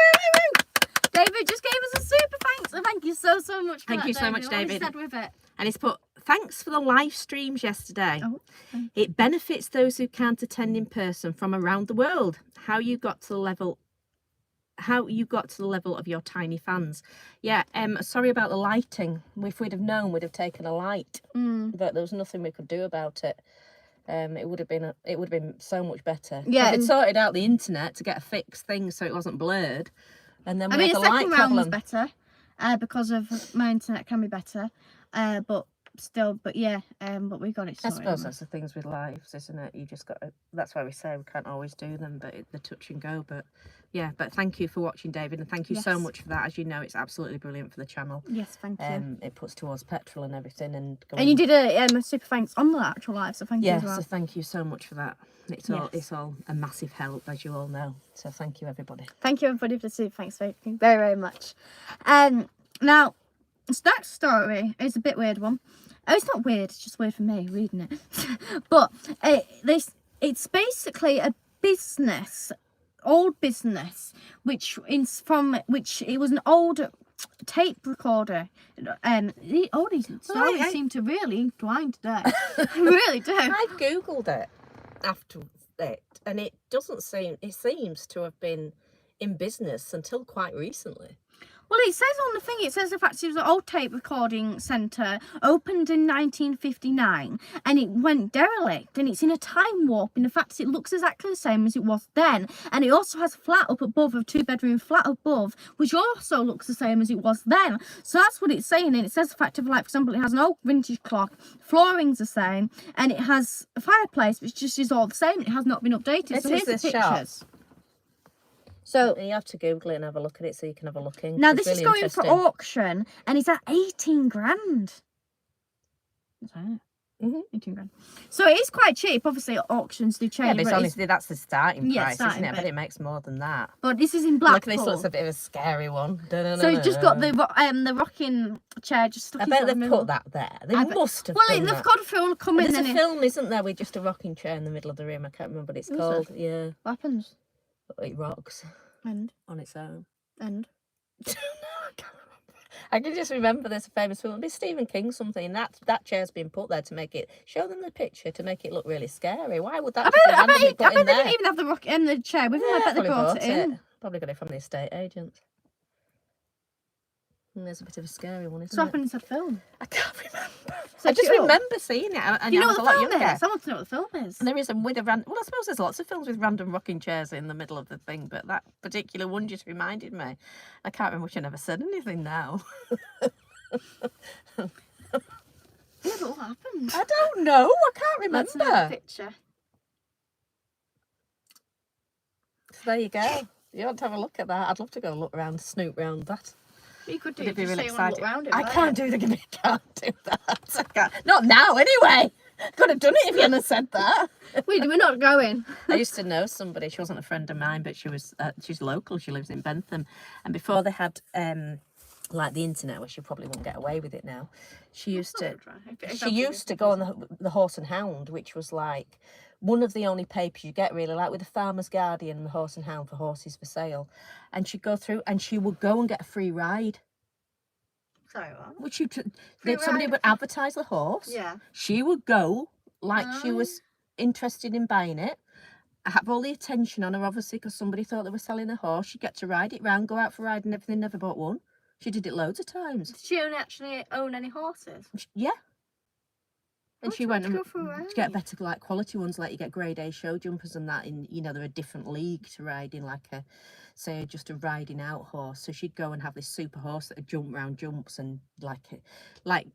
David just gave us a super thanks. And thank you so much for Thank that, you so much, What David. he said with it. And he's put, thanks for the live streams yesterday. Oh, it benefits those who can't attend in person from around the world. How you got to the level of your tiny fans. Yeah, sorry about the lighting. If we'd have known, we'd have taken a light. But there was nothing we could do about it. It would have been so much better. Yeah, We'd sorted out the internet to get a fixed thing so it wasn't blurred. And then I we mean, had the the light second round was problem. better because of my internet can be better. But yeah, but we got it I sorted. suppose that's the things with lives, isn't it? You just got to, that's why we say we can't always do them, but the touch and go. But yeah, but thank you for watching, David, and thank you so much for that. As you know, it's absolutely brilliant for the channel. Yes, thank you. It puts towards petrol and everything, and you did a super thanks on the actual live, so thank you as well. so thank you so much for that. It's all a massive help, as you all know. So thank you, everybody. Thank you, everybody, for the super thanks. Thank you very, very much. Now, this next story is a bit weird one. Oh, it's not weird. It's just weird for me reading it. But it's basically a old business, which it was an old tape recorder. All these stories seem to really incline today. I really do. I googled it after it, and it seems to have been in business until quite recently. Well, it says on the thing, the fact it was an old tape recording centre, opened in 1959, and it went derelict, and it's in a time warp in the fact it looks exactly the same as it was then, and it also has a flat up above, a 2-bedroom flat above, which also looks the same as it was then. So that's what it's saying, and it says the fact of, like, for example, it has an old vintage clock, flooring's the same, and it has a fireplace, which just is all the same, it has not been updated. So here's the pictures. So you have to Google it and have a look at it so you can have a look in. Now this is going for auction, and it's at 18 grand. Is that it? 18 grand. So it is quite cheap. Obviously, auctions do change. Yeah, but it's honestly, that's the starting price, isn't it? Bit. But it makes more than that. But this is in Blackpool. Look, this looks a bit of a scary one. So it's just got the rocking chair just stuck in. I bet they've put that there. They must have. Well, they've got a film coming. There's a film, isn't there, with just a rocking chair in the middle of the room? I can't remember what it's called. Yeah. What happens? It rocks. And on its own. And no, I can't remember. I can just remember there's a famous film. It's Stephen King something, and that chair's been put there to make it, show them the picture to make it look really scary. Why would that I bet they didn't even have the rock in the chair with them. I bet they brought it in. Probably got it from the estate agent. And there's a bit of a scary one, isn't it? So happened inside film. I can't remember. I just remember seeing it. And you know what the film is? I want to know what the film is. And there is with a random. Well, I suppose there's lots of films with random rocking chairs in the middle of the thing, but that particular one just reminded me. I can't remember which I never said anything now. Yeah, but what happened? I don't know. I can't remember. That's another picture. So there you go. You want to have a look at that? I'd love to go look around, snoop round that. You could do. It'd be really exciting. I can't do that. I can't. Not now, anyway. Could have done it if you hadn't said that. We're not going. I used to know somebody. She wasn't a friend of mine, but she's local. She lives in Bentham, and before they had like the internet, where she probably won't get away with it now. She used to go on the Horse and Hound, which was like one of the only papers you get, really, like with the Farmer's Guardian and the Horse and Hound for horses for sale. And she'd go through and she would go and get a free ride. Sorry, what? Which somebody would advertise the horse. Yeah. She would go like she was interested in buying it. Have all the attention on her, obviously, because somebody thought they were selling a horse. She'd get to ride it round, go out for a ride and everything, never bought one. She did it loads of times. Did she actually own any horses? Yeah. And she went and to get better like quality ones, like you get grade A show jumpers and that, in, you know, they're a different league to riding, like just a riding out horse. So she'd go and have this super horse that would jump round jumps and basically like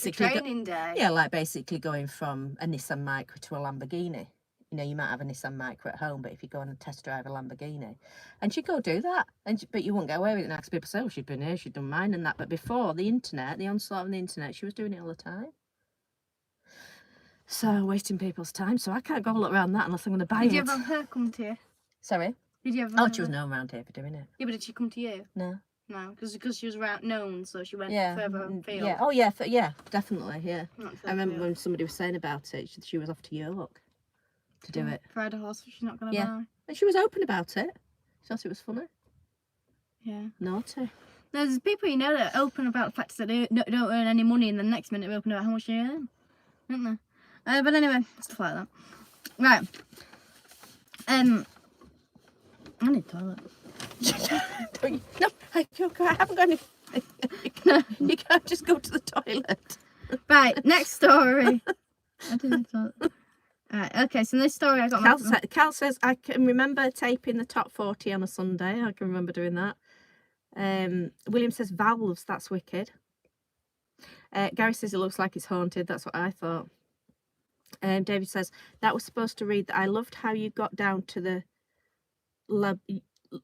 a training day. Yeah, like basically going from a Nissan Micra to a Lamborghini. You know, you might have a Nissan Micra at home, but if you go and test drive a Lamborghini, and she'd go do that, but you wouldn't get away with it now because people say, oh, she'd been here, she'd done mine and that. But before the internet, the onslaught of the internet, she was doing it all the time. So wasting people's time. So I can't go look around that unless I'm going to buy Did it. you ever have her come to you? Sorry? Did you ever? Oh, have she was her- known around here for doing it. Yeah, but did she come to you? No. No, because she was around known, so she went Yeah. further afield. Yeah. Oh, yeah. Yeah, definitely. Yeah. Not I further remember afield. when somebody was saying about it, she was off to York to do it. Ride a horse, she's not gonna Yeah. buy. And she was open about it. She thought it was funny. Yeah. Naughty. There's people you know that are open about the fact that they don't earn any money, and the next minute they're open about how much they earn, aren't they? But anyway, stuff like that. Right. I need toilet. No, I haven't got any. You can't just go to the toilet. Right, next story. I did need toilet. Right, okay, so this story I got. Cal says, I can remember taping the top 40 on a Sunday. I can remember doing that. William says, valves, that's wicked. Gary says, it looks like it's haunted. That's what I thought. David says, that was supposed to read that I loved how you got down to the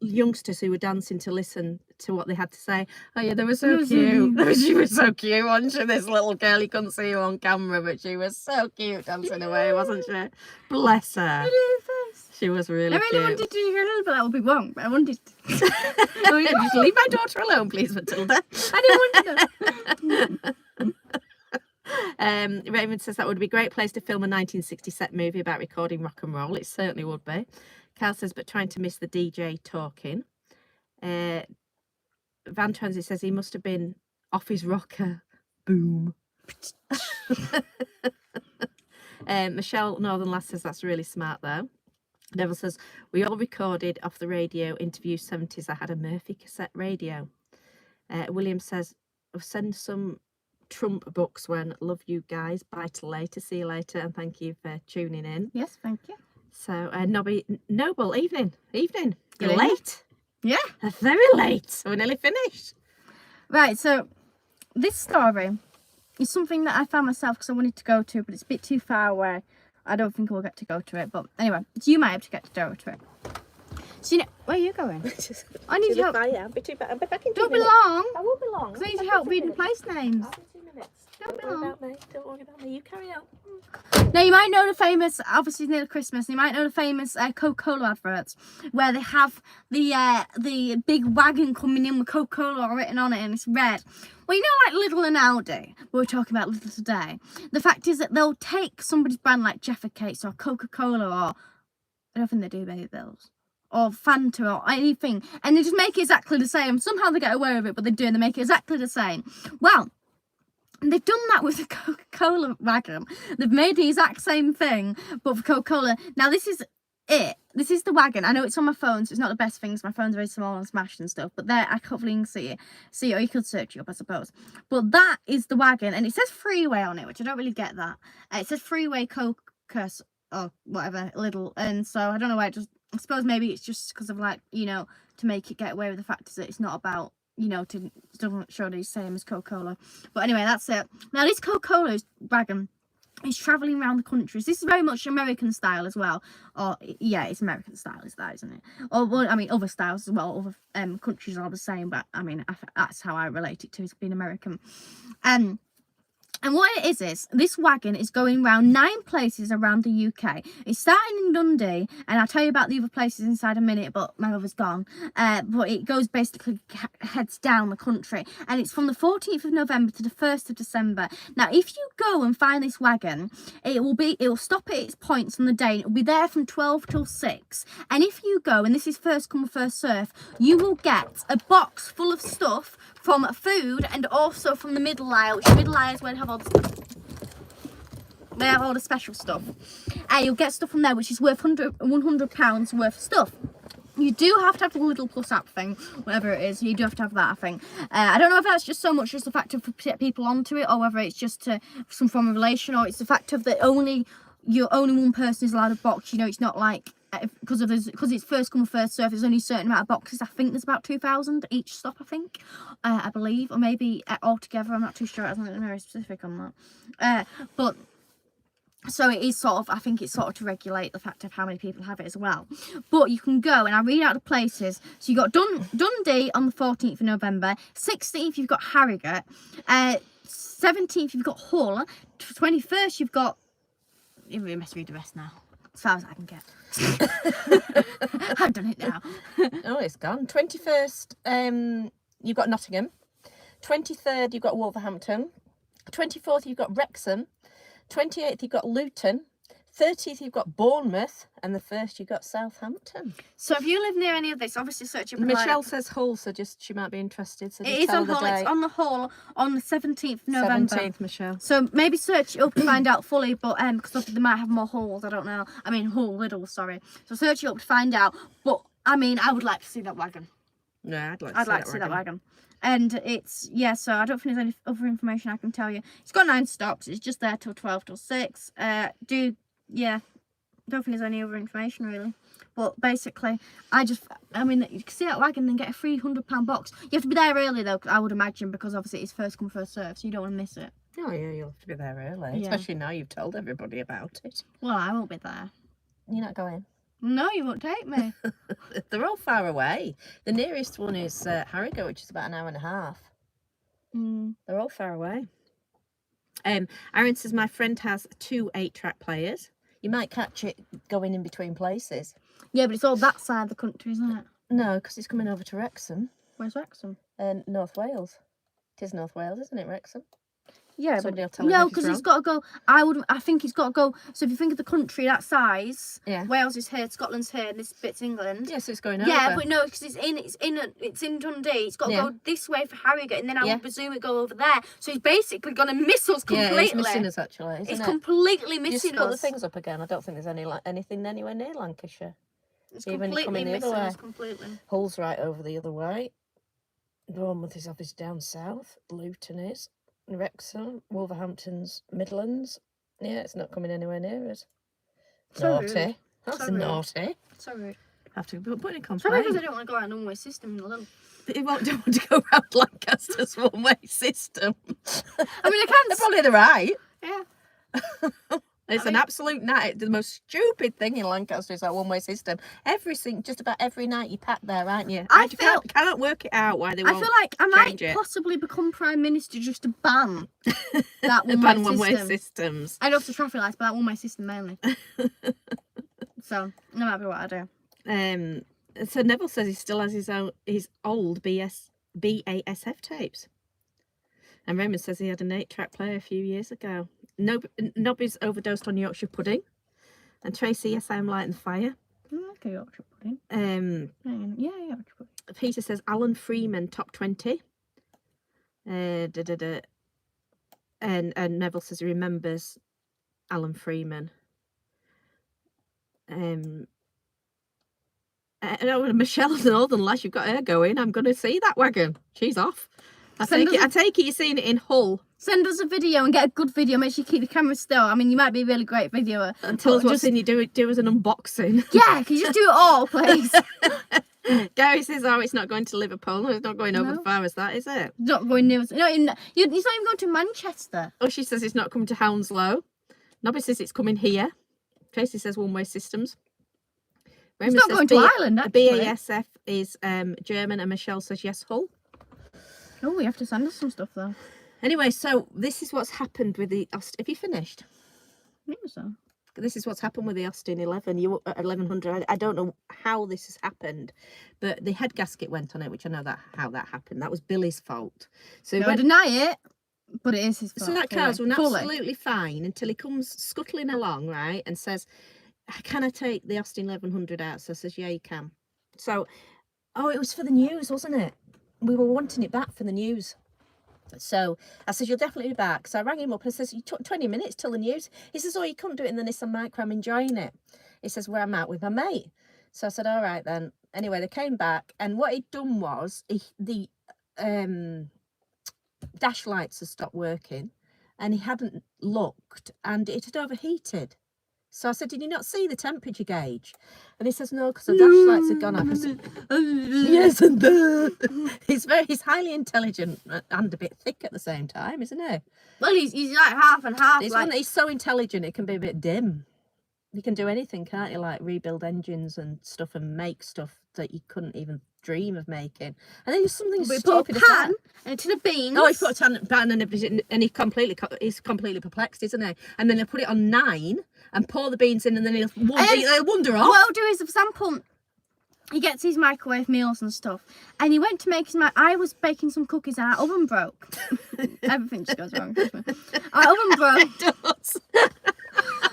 youngsters who were dancing to listen to what they had to say. Oh yeah, they were so cute. She was so cute, wasn't she? This little girl, you couldn't see her on camera, but she was so cute dancing away, wasn't she? Bless her. She was really cute. I really wanted to do her a little bit, that would be wrong, but I wanted to. Oh, yeah, just leave my daughter alone, please, Matilda. I didn't want to. Raymond says that would be a great place to film a 1960 set movie about recording rock and roll. It certainly would be. Cal says, but trying to miss the DJ talking. Van Transit says he must have been off his rocker. Boom. Michelle Northern Lass says that's really smart though. Neville says, we all recorded off the radio interview 70s. I had a Murphy cassette radio. William says, I'll send some Trump books when love you guys. Bye till later. See you later. And thank you for tuning in. Yes, thank you. So, Noble, evening. You're Good late. Yeah. Very late. We're nearly finished. Right, so this story is something that I found myself because I wanted to go to, but it's a bit too far away. I don't think we'll get to go to it, but anyway, so you might have to get to go to it. So you know, where are you going? I need help. I'll be back in 2 Don't be minutes. long. I won't be long. Because I need help reading place names. I'll be 2 minutes. Don't be worry long. about me. Don't worry about me. You carry on. Now you might know the famous, obviously it's near Christmas, you might know the famous Coca-Cola adverts where they have the big wagon coming in with Coca-Cola written on it and it's red. Well, you know, like Lidl and Aldi, we were talking about Lidl today. The fact is that they'll take somebody's brand like Jaffa Cakes or Coca-Cola or, I don't think they do Baby Bills, or Fanta or anything, and they just make it exactly the same. Somehow they get away with it, but they do, and they make it exactly the same. Well, they've done that with the Coca-Cola wagon. They've made the exact same thing, but for Coca-Cola. Now, this is it. This is the wagon. I know it's on my phone, so it's not the best thing. My phone's very small and smashed and stuff. But there, I hopefully you can see it. Or you could search it up, I suppose. But that is the wagon, and it says Freeway on it, which I don't really get that. It says Freeway Coca or whatever, Lidl. And so I don't know why it just. I suppose maybe it's just because of, like, you know, to make it get away with the fact that it's not about, you know, to doesn't show the same as Coca-Cola. But anyway, that's it. Now, this Coca-Cola wagon is travelling around the countries. This is very much American style as well. Or, yeah, it's American style, is that, isn't it? Or, well, I mean, other styles as well. Other countries are the same, but, I mean, that's how I relate it to, is being American. And what it is this wagon is going around 9 places around the UK. It's starting in Dundee, and I'll tell you about the other places inside a minute, but my mother's gone. But it goes basically, heads down the country. And it's from the 14th of November to the 1st of December. Now, if you go and find this wagon, it will stop at its points on the day. It will be there from 12 till 6. And if you go, and this is first come, first serve, you will get a box full of stuff from food and also from the middle aisle, which the middle aisle is where they have all the stuff. They have all the special stuff. You'll get stuff from there which is worth £100 worth of stuff. You do have to have the Lidl Plus app thing, whatever it is. You do have to have that, I think. I don't know if that's just so much just the fact of to get people onto it, or whether it's just to some form of relation, or it's the fact of that only one person is allowed a box. You know, it's not like because it's first come first serve. There's only a certain amount of boxes. I think there's about 2,000 each stop. I think, I believe, or maybe altogether. I'm not too sure. I'm not very specific on that. But. So it is sort of, I think it's sort of to regulate the fact of how many people have it as well. But you can go, and I'll read out the places. So you've got Dundee on the 14th of November. 16th, you've got Harrogate. 17th, you've got Hull. 21st, you've got You must read the rest now. As far as I can get. I've done it now. Oh, it's gone. 21st, you've got Nottingham. 23rd, you've got Wolverhampton. 24th, you've got Wrexham. 28th, you've got Luton. 30th, you've got Bournemouth. And the 1st, you've got Southampton. So if you live near any of this, obviously search up. Michelle says Hull, so she might be interested. So it is on Hull. It's on the Hull on the 17th November. 17th, Michelle. So maybe search it up to find out fully, but because they might have more Hulls. I don't know. I mean Lidl, sorry. So search it up to find out. But I mean, I would like to see that wagon. Yeah, I'd like to see that wagon. And it's, so I don't think there's any other information I can tell you. It's got 9 stops. It's just there till 12 till 6. Don't think there's any other information really. But basically, I mean, you can see that wagon and then get a £300 box. You have to be there early though, I would imagine, because obviously it's first come, first serve, so you don't want to miss it. Oh yeah, you'll have to be there early. Yeah. Especially now you've told everybody about it. Well, I won't be there. You're not going? No, you won't take me. They're all far away. The nearest one is Harrogate, which is about an hour and a half. They're all far away. Aaron says, my friend has 2 8-track players. You might catch it going in between places. Yeah, but it's all that side of the country, isn't it? No, because it's coming over to Wrexham. Where's Wrexham? North Wales. It is North Wales, isn't it, Wrexham? Yeah, Somebody will tell him no, if he's because it's got to go. I think it's got to go. So if you think of the country that size, Yeah. Wales is here, Scotland's here, and this bit's England. Yeah, so it's going Yeah, over. but no, because it's in Dundee. It's got to go this way for Harrogate, and then I would presume it go over there. So he's basically going to miss us completely. Yeah, it's missing us actually. It's completely missing Just put the us. things up again. I don't think there's anything anywhere near Lancashire. It's Even completely coming the other missing way. us completely. Hull's right over the other way. Bournemouth is obviously down south. Luton is. Wrexham, Wolverhampton's Midlands. Yeah, it's not coming anywhere near us. So naughty. rude. That's So rude. naughty. So rude. Have to put in a Probably complaint. because I don't want to go out an one-way system in a little. They don't want to go around Lancaster's one-way system. I mean, I can. They're probably the right. Yeah. It's an absolute night. The most stupid thing in Lancaster is that one-way system. Just about every night you pack there, aren't you? I cannot work it out why they won't. I feel like I might change it. possibly become Prime Minister just to ban that one-way system. systems. I love the traffic lights, but that one-way system mainly. So that might be what I do. So Neville says he still has his old BASF tapes. And Raymond says he had an 8-track player a few years ago. Nobby's overdosed on Yorkshire pudding. And Tracy, yes, I am lighting the fire. I like a Yorkshire pudding. Yeah, Yorkshire pudding. Peter says Alan Freeman, top 20. And Neville says he remembers Alan Freeman. Michelle, the Northern Lass, you've got her going. I'm going to see that wagon. She's off. I take it you're seeing it in Hull. Send us a video and get a good video. Make sure you keep the camera still. I mean, you might be a really great videoer. And tell us what's in you. Do as an unboxing. Yeah, can you just do it all, please? Gary says, it's not going to Liverpool. No, it's not going over as far as that, is it? Not going near. No, it's not even going to Manchester. Oh, she says it's not coming to Hounslow. Nobby says it's coming here. Tracy says one-way systems. Raymond it's not going to Ireland, actually. BASF is German, and Michelle says yes, Hull. Oh, we have to send us some stuff, though. Anyway, so this is what's happened with the Austin. Have you finished? I think so. This is what's happened with the Austin 1100. I don't know how this has happened, but the head gasket went on it, which I know how that happened. That was Billy's fault. So I deny it, but it is his fault. So that car's run absolutely fine until he comes scuttling along, right, and says, can I take the Austin 1100 out? So I says, yeah, you can. So, it was for the news, wasn't it? We were wanting it back for the news. So I said, you'll definitely be back. So I rang him up and I says, you took 20 minutes till the news. He says, you couldn't do it in the Nissan Micra. I'm enjoying it. He says, where I'm out with my mate. So I said, all right then. Anyway, they came back, and what he'd done was the dash lights had stopped working, and he hadn't looked, and it had overheated. So I said, did you not see the temperature gauge? And he says, no, because the dash lights had gone off. I said, yes, and he's highly intelligent and a bit thick at the same time, isn't he? Well, he's like half and half. He's so intelligent it can be a bit dim. you can do anything, can't you? Like rebuild engines and stuff and make stuff that you couldn't even dream of making. And then there's something We stupid put a as that. pan and a tin of beans. Oh, he's put a pan and he's completely perplexed, isn't he? And then he'll put it on 9 and pour the beans in, and then they'll wander off. What I'll do is, for example, he gets his microwave meals and stuff, and he went to make his I was baking some cookies and our oven broke. Everything just goes wrong. Our oven broke. It does.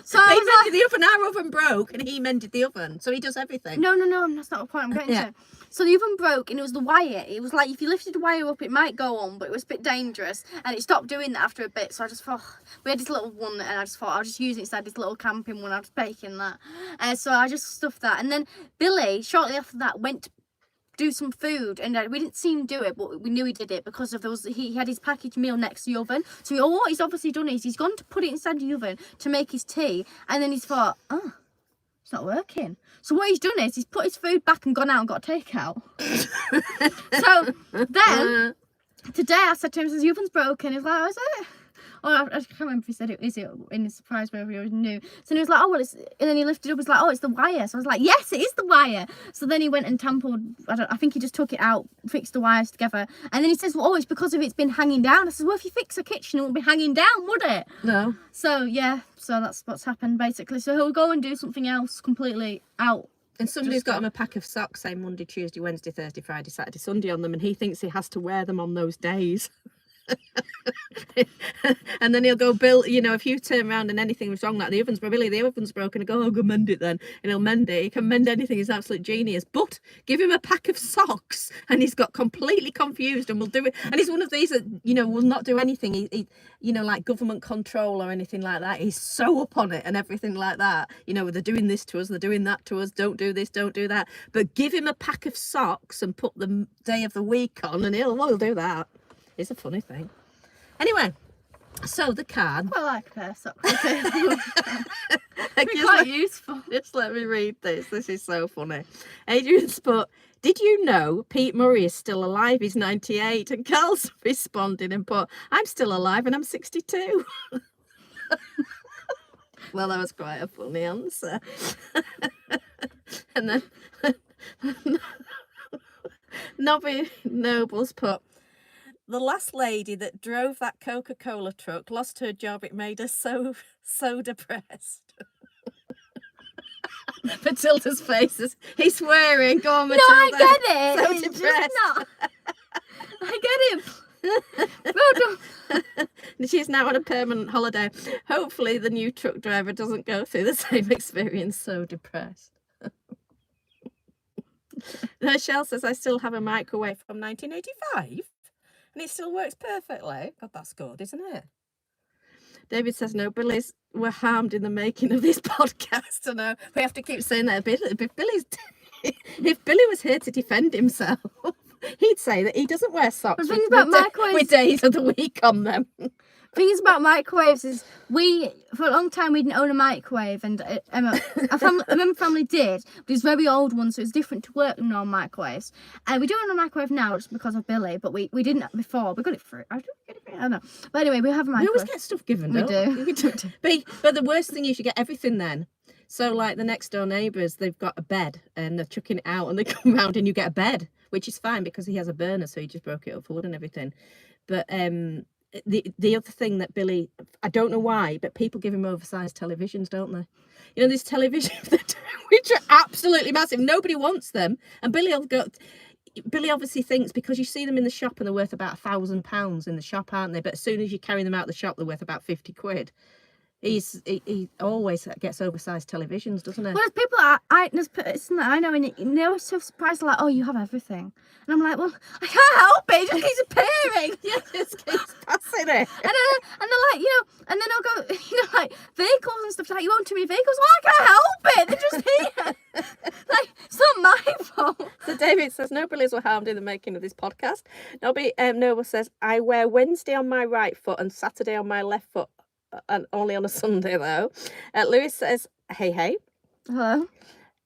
So I He was like, mended the oven. Our oven broke, and he mended the oven. So he does everything. no, that's not the point I'm getting Yeah. to. So the oven broke, and it was the wire. It was like if you lifted the wire up, it might go on, but it was a bit dangerous, and it stopped doing that after a bit. So I just thought, we had this little one, and I just thought I'll just use it inside this little camping one. I was baking that, so I just stuffed that, and then Billy shortly after that went to do some food, and we didn't see him do it, but we knew he did it because of those. He had his packaged meal next to the oven, so what he's obviously done is he's gone to put it inside the oven to make his tea, and then he's thought, oh, it's not working. So what he's done is he's put his food back and gone out and got takeout. So then today I said to him, the oven's broken. He was like, oh, is it? Oh, I can't remember if he said it, is it in his surprise, whether he already knew. So he was like, oh, well, it's, and then he lifted up, he's like, oh, it's the wire. So I was like, yes, it is the wire. So then he went and tampered, I think he just took it out, fixed the wires together. And then he says, well, oh, it's because of it's been hanging down. I said, well, if you fix a kitchen, it won't be hanging down, would it? No. So, yeah, so that's what's happened, basically. So he'll go and do something else completely out. And somebody's got him a pack of socks, saying Monday, Tuesday, Wednesday, Thursday, Friday, Saturday, Sunday on them, and he thinks he has to wear them on those days. And then he'll go build, if you turn around and anything was wrong, like the oven's broken, I go, oh, go mend it then, and he'll mend it. He can mend anything. He's an absolute genius. But give him a pack of socks and he's got completely confused and will do it. And he's one of these that will not do anything. He like government control or anything like that. He's so up on it and everything like that. They're doing this to us, they're doing that to us, don't do this, don't do that. But give him a pack of socks and put the day of the week on and he'll do that. It's a funny thing. Anyway, so the card. I like a pair of socks. They're quite useful. Just let me read this. This is so funny. Adrian's put, did you know Pete Murray is still alive? He's 98. And Carl's responded and put, I'm still alive and I'm 62. Well, that was quite a funny answer. And then Nobby Nobles put, the last lady that drove that Coca-Cola truck lost her job. It made her so depressed. Matilda's faces. He's swearing. Go on, Matilda. No, I get it. So It's depressed. just not. I get it. Well done. She's now on a permanent holiday. Hopefully the new truck driver doesn't go through the same experience. So depressed. Michelle says, I still have a microwave from 1985. And it still works perfectly. God, that's good, isn't it? David says, no, Billy's were harmed in the making of this podcast. I know. We have to keep saying that. If Billy was here to defend himself, he'd say that he doesn't wear socks with days of the week on them. Things about microwaves is for a long time we didn't own a microwave, and a member family did, but it's very old one, so it's different to work than normal microwaves. And we do own a microwave now just because of Billy, but we didn't before. We got it for I don't know. But anyway, we have a microwave. We always get stuff given. We do. But the worst thing is you get everything then. So like the next door neighbours, they've got a bed and they're chucking it out, and they come round and you get a bed, which is fine because he has a burner, so he just broke it up for wood and everything. But the other thing that Billy, I don't know why, but people give him oversized televisions, don't they? These televisions which are absolutely massive. Nobody wants them, and Billy obviously thinks, because you see them in the shop and they're worth about £1,000 in the shop, aren't they? But as soon as you carry them out of the shop, they're worth about 50 quid. He always gets oversized televisions, doesn't he? Well, there's people I know, and they're always so surprised, like, oh, you have everything. And I'm like, well, I can't help it. It just keeps appearing. Yeah, it just keeps passing it. And they're like, and then I'll go, like, vehicles and stuff, like, you own too many vehicles? Well, I can't help it. They're just here. Like, it's not my fault. So David says, no Billies were harmed in the making of this podcast. Noble says, I wear Wednesday on my right foot and Saturday on my left foot, and only on a Sunday though. Lewis says, hey. Hello.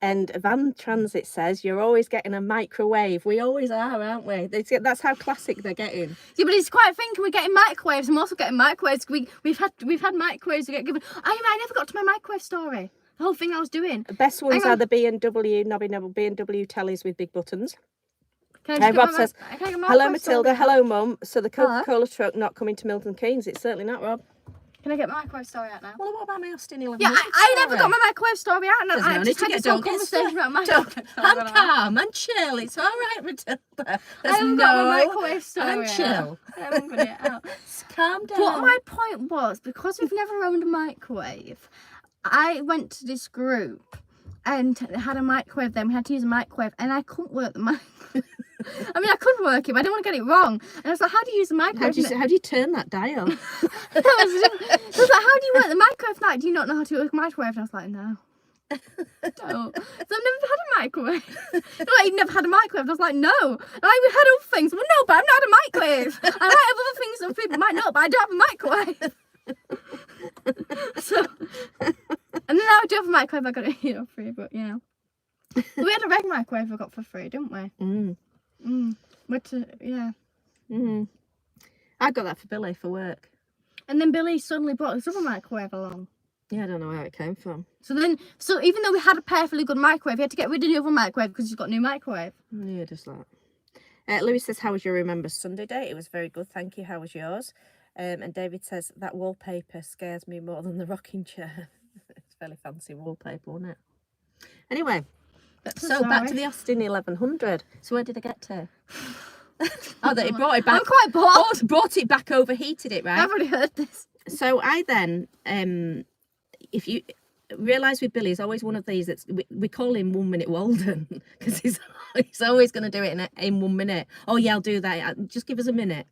And Van Transit says, you're always getting a microwave. We always are, aren't we? That's how classic they're getting. Yeah, but it's quite a thing. We're getting microwaves. I'm also getting microwaves. We've had microwaves we get given. I never got to my microwave story. The whole thing I was doing. The best ones Hang are on. the B&W, B&W tellies with big buttons. Can I just Rob get says, can I get my hello microwave story Matilda, out? hello Mum. So the Hello? Coca-Cola truck not coming to Milton Keynes? It's certainly not, Rob. Can I get my microwave story out now? Well, what about my Austin 1100? Yeah, I never got my microwave story out. And There's I no just need to had this get- whole don't get conversation about my I'm calm and chill. It's all right, Matilda. I There's haven't got my no microwave story and out. chill. I haven't got it out. Calm down. But my point was, because we've never owned a microwave, I went to this group and they had a microwave then. We had to use a microwave and I couldn't work the microwave. I mean, I could work it, but I didn't want to get it wrong. And I was like, how do you use a microwave? How do you turn that dial? I was like, how do you work the microwave? Like, do you not know how to work a microwave? And I was like, no. I don't. So I've never had a microwave. They're like, you've never had a microwave? And I was like, no. And I had other things. Well, no, but I've not had a microwave. I might have other things that people might know, but I don't have a microwave. So, and then now I do have a microwave. I got it, free, but we had a red microwave I got for free, didn't we? But yeah. I got that for Billy for work. And then Billy suddenly brought his other microwave along. Yeah, I don't know where it came from. So even though we had a perfectly good microwave, we had to get rid of the other microwave because he's got a new microwave. Yeah, just that. Louis says, how was your Remember Sunday day? It was very good, thank you. How was yours? And David says, that wallpaper scares me more than the rocking chair. It's fairly fancy wallpaper, wasn't it? Anyway, so back to the Austin 1100. So where did I get to? Oh, that he brought it back. I'm quite bored. Brought it back, overheated it, right? I've already heard this. So I then, if you realise with Billy, he's always one of these that's, we call him 1 minute Walden because he's always going to do it in 1 minute. Oh yeah, I'll do that. Just give us a minute.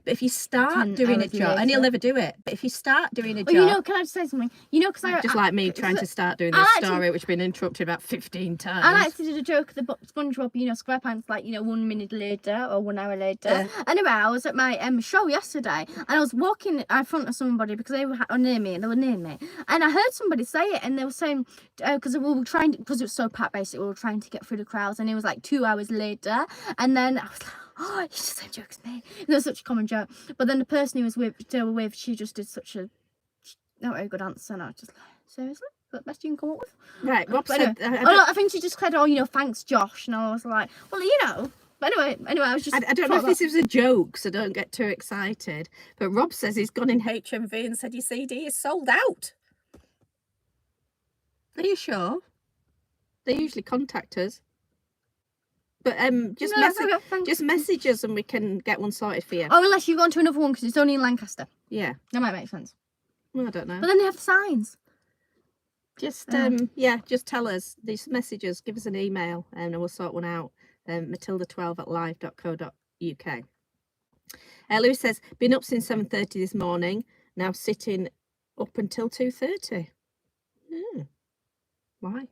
But if you start doing a job, and he'll never do it, but if you start doing a job... can I just say something? Because just like me trying to start doing this story, which has been interrupted about 15 times. I like to do the joke of the SpongeBob, SquarePants, like, 1 minute later or 1 hour later. Anyway, I was at my show yesterday, and I was walking in front of somebody because they were near me, and they were near me. And I heard somebody say it, and they were saying, because we were trying, because it was so packed, basically, we were trying to get through the crowds, and it was like 2 hours later. And then I was like, oh, it's just the same joke as me. And it was such a common joke. But then the person who was with, she just did such a not very good answer. And I was just like, seriously? Is that the best you can come up with? Right, Rob said... I think she just said, thanks, Josh. And I was like, well, But anyway, I was just... I don't know if this is a joke, so don't get too excited. But Rob says he's gone in HMV and said your CD is sold out. Are you sure? They usually contact us. But just message us and we can get one sorted for you. Oh, unless you've gone to another one because it's only in Lancaster. Yeah. That might make sense. Well, I don't know. But then they have the signs. Just just tell us. These messages, give us an email and we'll sort one out. matilda12@live.co.uk. Louis says, been up since 7:30 this morning. Now sitting up until 2:30. Why?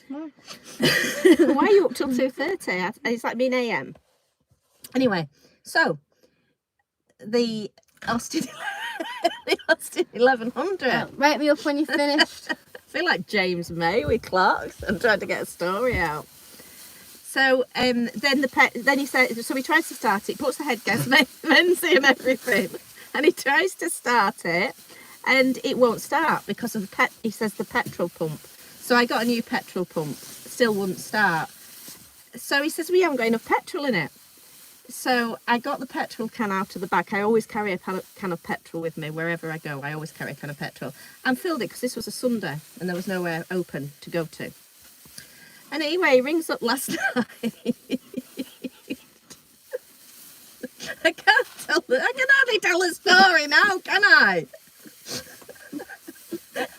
No. Why are you up till 2:30? It's like being AM. Anyway, so the Austin 1100. Rate me up when you're finished. I feel like James May with Clarks. I'm trying to get a story out. So then he said, so he tries to start it, puts the head gas, mends him everything, and he tries to start it, and it won't start because of he says the petrol pump. So I got a new petrol pump, still wouldn't start. So he says, we haven't got enough petrol in it. So I got the petrol can out of the back. I always carry a can of petrol with me wherever I go. I always carry a can of petrol. And filled it because this was a Sunday and there was nowhere open to go to. And anyway, he rings up last night. I can hardly tell a story now, can I?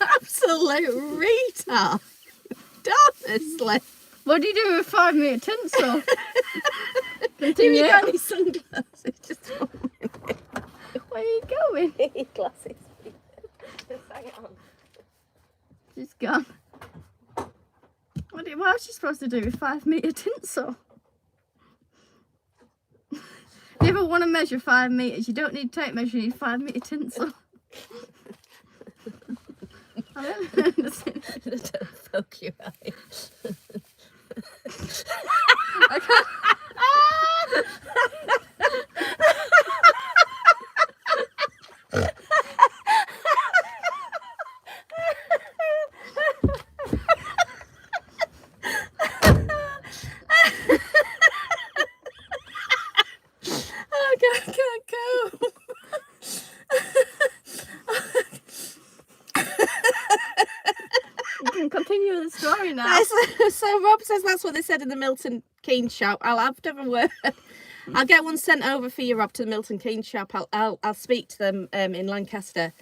Absolute retard. Honestly. What do you do with 5 metre tinsel? Continue. Have you got any sunglasses? Just 1 minute. Where are you going? Glasses. Just hang on. She's gone. What was she supposed to do with 5 metre tinsel? If you ever want to measure 5 metres, you don't need tape measure, you need 5 metre tinsel. I don't understand. Don't poke your eye. I can't. story now. So Rob says that's what they said in the Milton Keynes shop. I'll have to have a word. I'll get one sent over for you, Rob, to the Milton Keynes shop. I'll speak to them in Lancaster.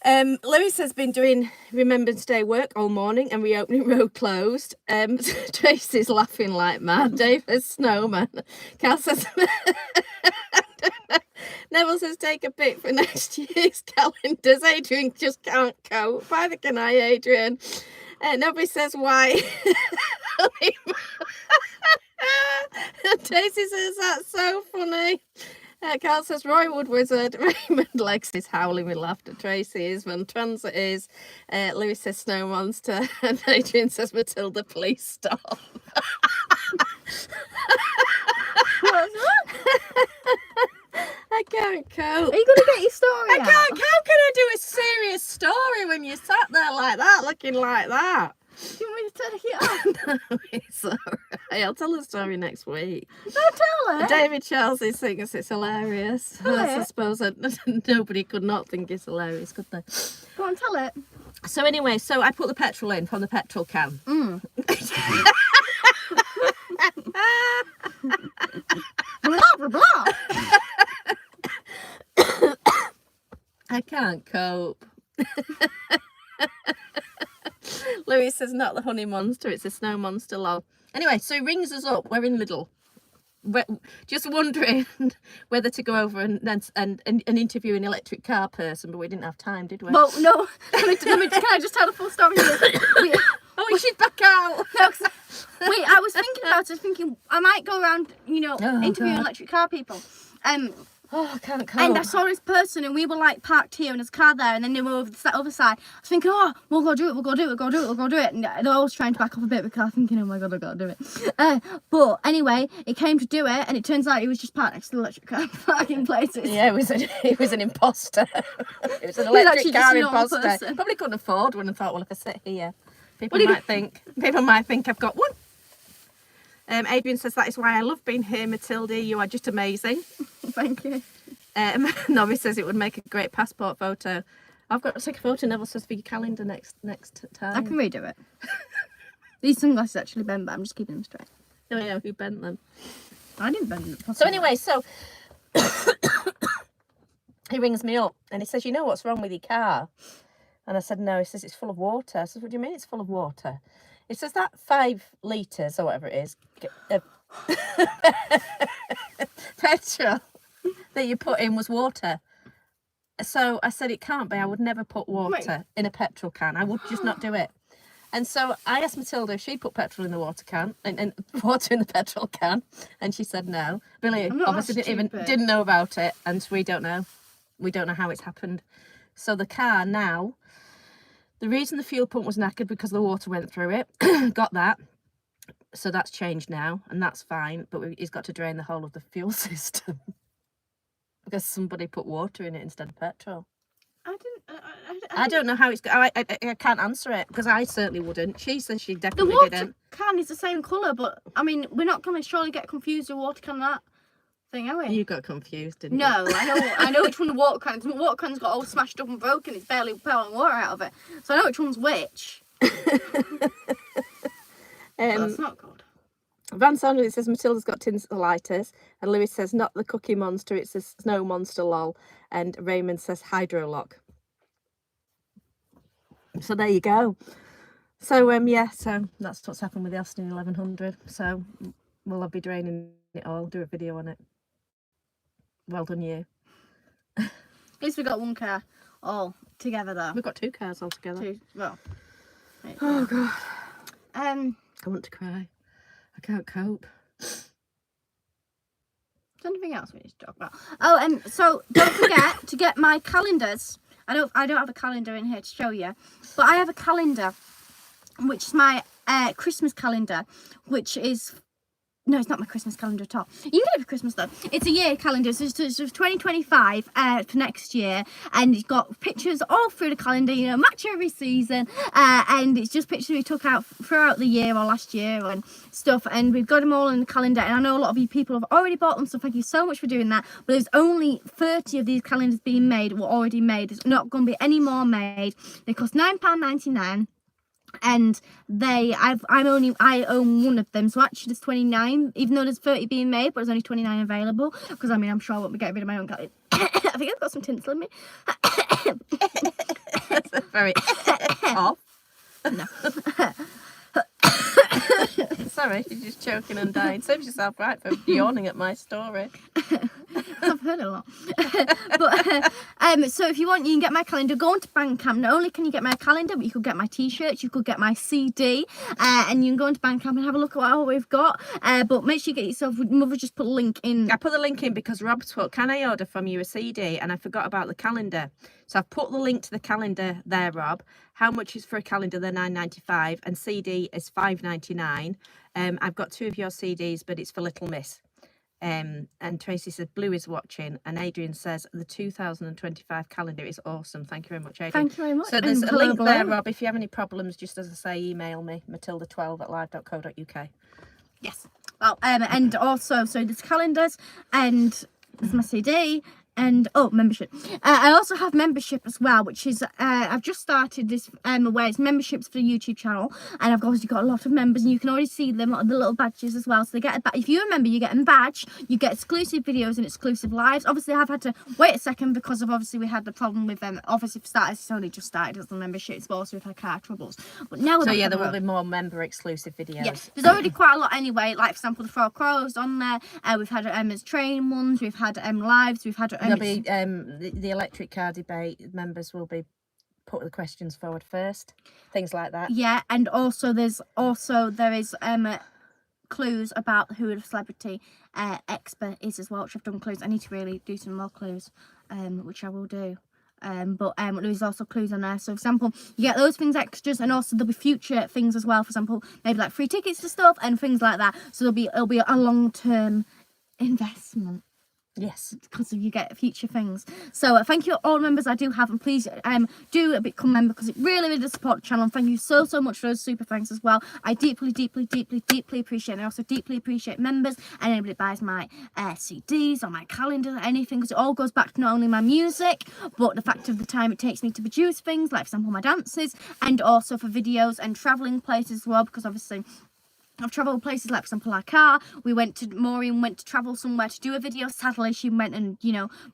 Lewis has been doing Remembrance Day work all morning and reopening road closed. Tracy's laughing like mad. David Snowman. Cal says Neville says take a pic for next year's calendars. Adrian just can't cope. Either can I, Adrian. Nobody says why. Tracy says that's so funny. Carl says Roy Wood Wizard. Raymond Legs is howling with laughter. Tracy is. Van Transit is. Lewis says Snow Monster. And Adrian says Matilda, please stop. What's that? I can't cope. Are you going to get your story out? How can I do a serious story when you sat there like that, looking like that? Do you want me to take it off? No, it's all right. I'll tell the story next week. Don't tell it. David Chelsea thinks it's hilarious. Tell I it. suppose that nobody could not think it's hilarious, could they? Go on, tell it. So anyway, so I put the petrol in from the petrol can. Blah, blah, blah. I can't cope. Louis says not the honey monster, it's a snow monster, lol. Anyway, so he rings us up. We're in Lidl. We're just wondering whether to go over and interview an electric car person, but we didn't have time, did we? Well, no. Can I just tell the full story? Oh, she's back out. No, wait, I was thinking about it. Thinking I might go around, interviewing electric car people. Oh, I can't cope. And I saw this person, and we were like parked here, and there's a car there, and then they were over that other side. I was thinking, oh, we'll go do it. And I was trying to back off a bit because I was thinking, oh my god, I gotta do it. But anyway, it came to do it, and it turns out he was just parked next to the electric car parking places. Yeah, he was an imposter. It was an electric car imposter. Person. Probably couldn't afford one and thought, well, if I sit here, people might think I've got one. Adrian says that is why I love being here, Matilda. You are just amazing. Thank you. Nobby says it would make a great passport photo. I've got to take a photo, Neville says, for your calendar next time. I can redo it. These sunglasses actually bend, but I'm just keeping them straight. Oh yeah, who bent them? I didn't bend them. So anyway, he rings me up and he says, you know what's wrong with your car? And I said, no. He says, it's full of water. I said, what do you mean it's full of water? He says, that 5 litres or whatever it is, petrol that you put in was water. So I said, it can't be. I would never put water in a petrol can. I would just not do it. And so I asked Matilda if she put petrol in the water can and water in the petrol can, and she said no. Billy obviously didn't know about it, and we don't know. We don't know how it's happened. So the car now, the reason the fuel pump was knackered because the water went through it. Got that. So that's changed now, and that's fine. But he's got to drain the whole of the fuel system because somebody put water in it instead of petrol. I don't know how it's. I can't answer it because I certainly wouldn't. She says she definitely didn't. The water can is the same colour, but I mean, we're not going to surely get confused with water can that thing, are we? You got confused, didn't you? No, I know which one the water can is. The water can's got all smashed up and broken. It's barely pouring water out of it, so I know which one's which. That's not good. Van Sanders says Matilda's got tinsellitis, and Lewis says not the cookie monster, it's a snow monster, lol. And Raymond says hydrolock. So there you go. So so that's what's happened with the Austin 1100. So we'll be draining it all, do a video on it. Well done, you. At least we got one car all together though. We've got 2 cars all together. 2, well. Oh god. I want to cry. I can't cope. Is there anything else we need to talk about? Oh, so don't forget to get my calendars. I don't have a calendar in here to show you, but I have a calendar, which is my Christmas calendar, which is. No, it's not my Christmas calendar at all. You can have a Christmas though. It's a year calendar, so it's 2025 for next year, and it's got pictures all through the calendar, match every season, and it's just pictures we took out throughout the year or last year and stuff, and we've got them all in the calendar, and I know a lot of you people have already bought them, so thank you so much for doing that, but there's only 30 of these calendars being made, were already made. There's not going to be any more made. They cost £9.99. And I own one of them, so actually there's 29, even though there's 30 being made, but there's only 29 available, because I mean, I'm sure I won't be getting rid of my own calendar. I think I've got some tinsel in me. That's very off. No. Sorry, you're just choking and dying. Serves yourself right for yawning at my story. I've heard a lot. But so if you want, you can get my calendar. Go on to Bandcamp. Not only can you get my calendar, but you could get my t-shirts, you could get my CD, and you can go into Bandcamp and have a look at what we've got. But make sure you get yourself. Mother just put a link in. I put the link in because Rob put, can I order from you a CD? And I forgot about the calendar. So I've put the link to the calendar there, Rob. How much is for a calendar? They're $9.95 and CD is $5.99. I've got 2 of your CDs, but it's for Little Miss. And Tracy says Blue is watching, and Adrian says the 2025 calendar is awesome. Thank you very much, Adrian. Thank you very much. So there's a link there, Rob. If you have any problems, just as I say, email me, matilda12@live.co.uk. Yes. Well, and also, so there's calendars, and there's my CD, and membership. I also have membership as well, which is I've just started this where it's memberships for the YouTube channel, and I've obviously got a lot of members, and you can already see them the little badges as well. So they get if you're a member, you get a badge, you get exclusive videos and exclusive lives. Obviously, I've had to wait a second because of obviously we had the problem with obviously for starters, it's only just started as the membership, but also we've had car troubles. But now so yeah, there will be more member exclusive videos. Yeah, there's already quite a lot anyway. Like for example, the 4 Crows on there. We've had Emma's training ones. We've had lives. We've had. There'll be the electric car debate. Members will be put the questions forward first, things like that. Yeah, and also there is clues about who the celebrity expert is as well, which I've done clues. I need to really do some more clues, which I will do. But there's also clues on there. So for example, you get those things extras, and also there'll be future things as well. For example, maybe like free tickets to stuff and things like that. So it'll be a long-term investment. Yes, because you get future things. So thank you all members I do have, and please do become a member, because it really does support the channel. And thank you so much for those super thanks as well. I deeply appreciate it. I also deeply appreciate members and anybody that buys my CDs or my calendar or anything, because it all goes back to not only my music, but the fact of the time it takes me to produce things, like for example my dances, and also for videos and travelling places as well, because obviously I've travelled places, like for example our car. Maureen went to travel somewhere to do a video. Sadly she went and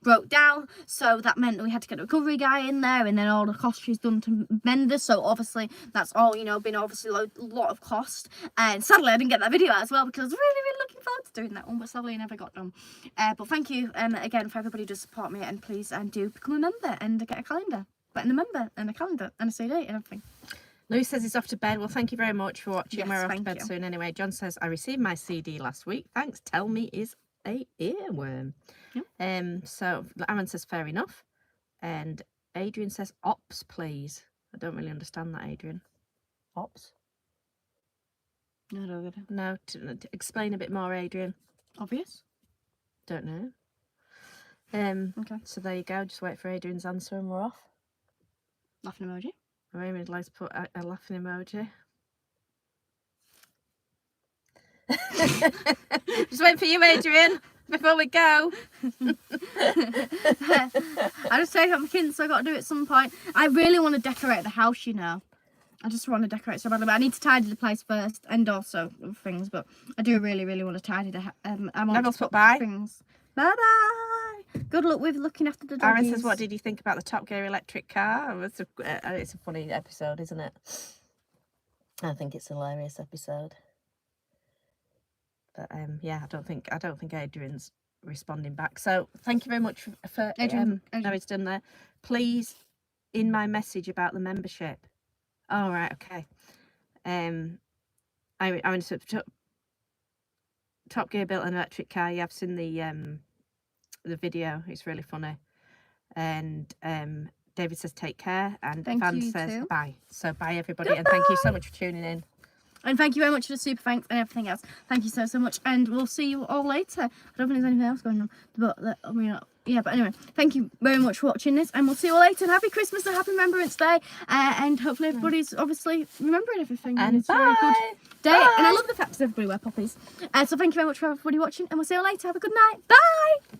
broke down, so that meant that we had to get a recovery guy in there, and then all the cost she's done to mend her. So obviously that's all been obviously a lot of cost, and sadly I didn't get that video out as well, because I was really looking forward to doing that one, but sadly it never got done. But thank you again for everybody who does support me, and please do become a member and get a calendar, and a member and a calendar and a CD and everything. Louis says he's off to bed. Well, thank you very much for watching. Yes, we're off to bed soon anyway. John says, I received my CD last week. Thanks. Tell me is a earworm. Yep. So Aaron says, fair enough. And Adrian says, ops, please. I don't really understand that, Adrian. Ops? No, I don't get it. No, explain a bit more, Adrian. Obvious? Don't know. Okay. So there you go. Just wait for Adrian's answer and we're off. Laughing emoji. Amy would like to put a laughing emoji. Just wait for you, Adrian, before we go. I just say I'm kidding, so I got to do it at some point. I really want to decorate the house, I just want to decorate so badly, but I need to tidy the place first, and also other things. But I do really want to tidy the house. I want to put bye. Things. Bye. Good luck with looking after the doggies. Aaron says, what did you think about the Top Gear electric car? It's a funny episode, isn't it? I think it's a hilarious episode. But yeah, I don't think Adrian's responding back. So thank you very much for Adrian. No, it's done there. Please, in my message about the membership. Oh right, okay. I went to Top Gear built an electric car. Yeah, I've seen the video. It's really funny. And David says take care, and Van says too. Bye. So bye everybody. Goodbye. And thank you so much for tuning in, and thank you very much for the super thanks and everything else. Thank you so much, and we'll see you all later. I don't think there's anything else going on, but yeah, but anyway, thank you very much for watching this, and we'll see you all later, and happy Christmas and happy Remembrance Day, and hopefully everybody's obviously remembering everything, and it's bye. a very good day. Bye. And I love the fact that everybody wear poppies. So thank you very much for everybody watching, and we'll see you all later. Have a good night. Bye.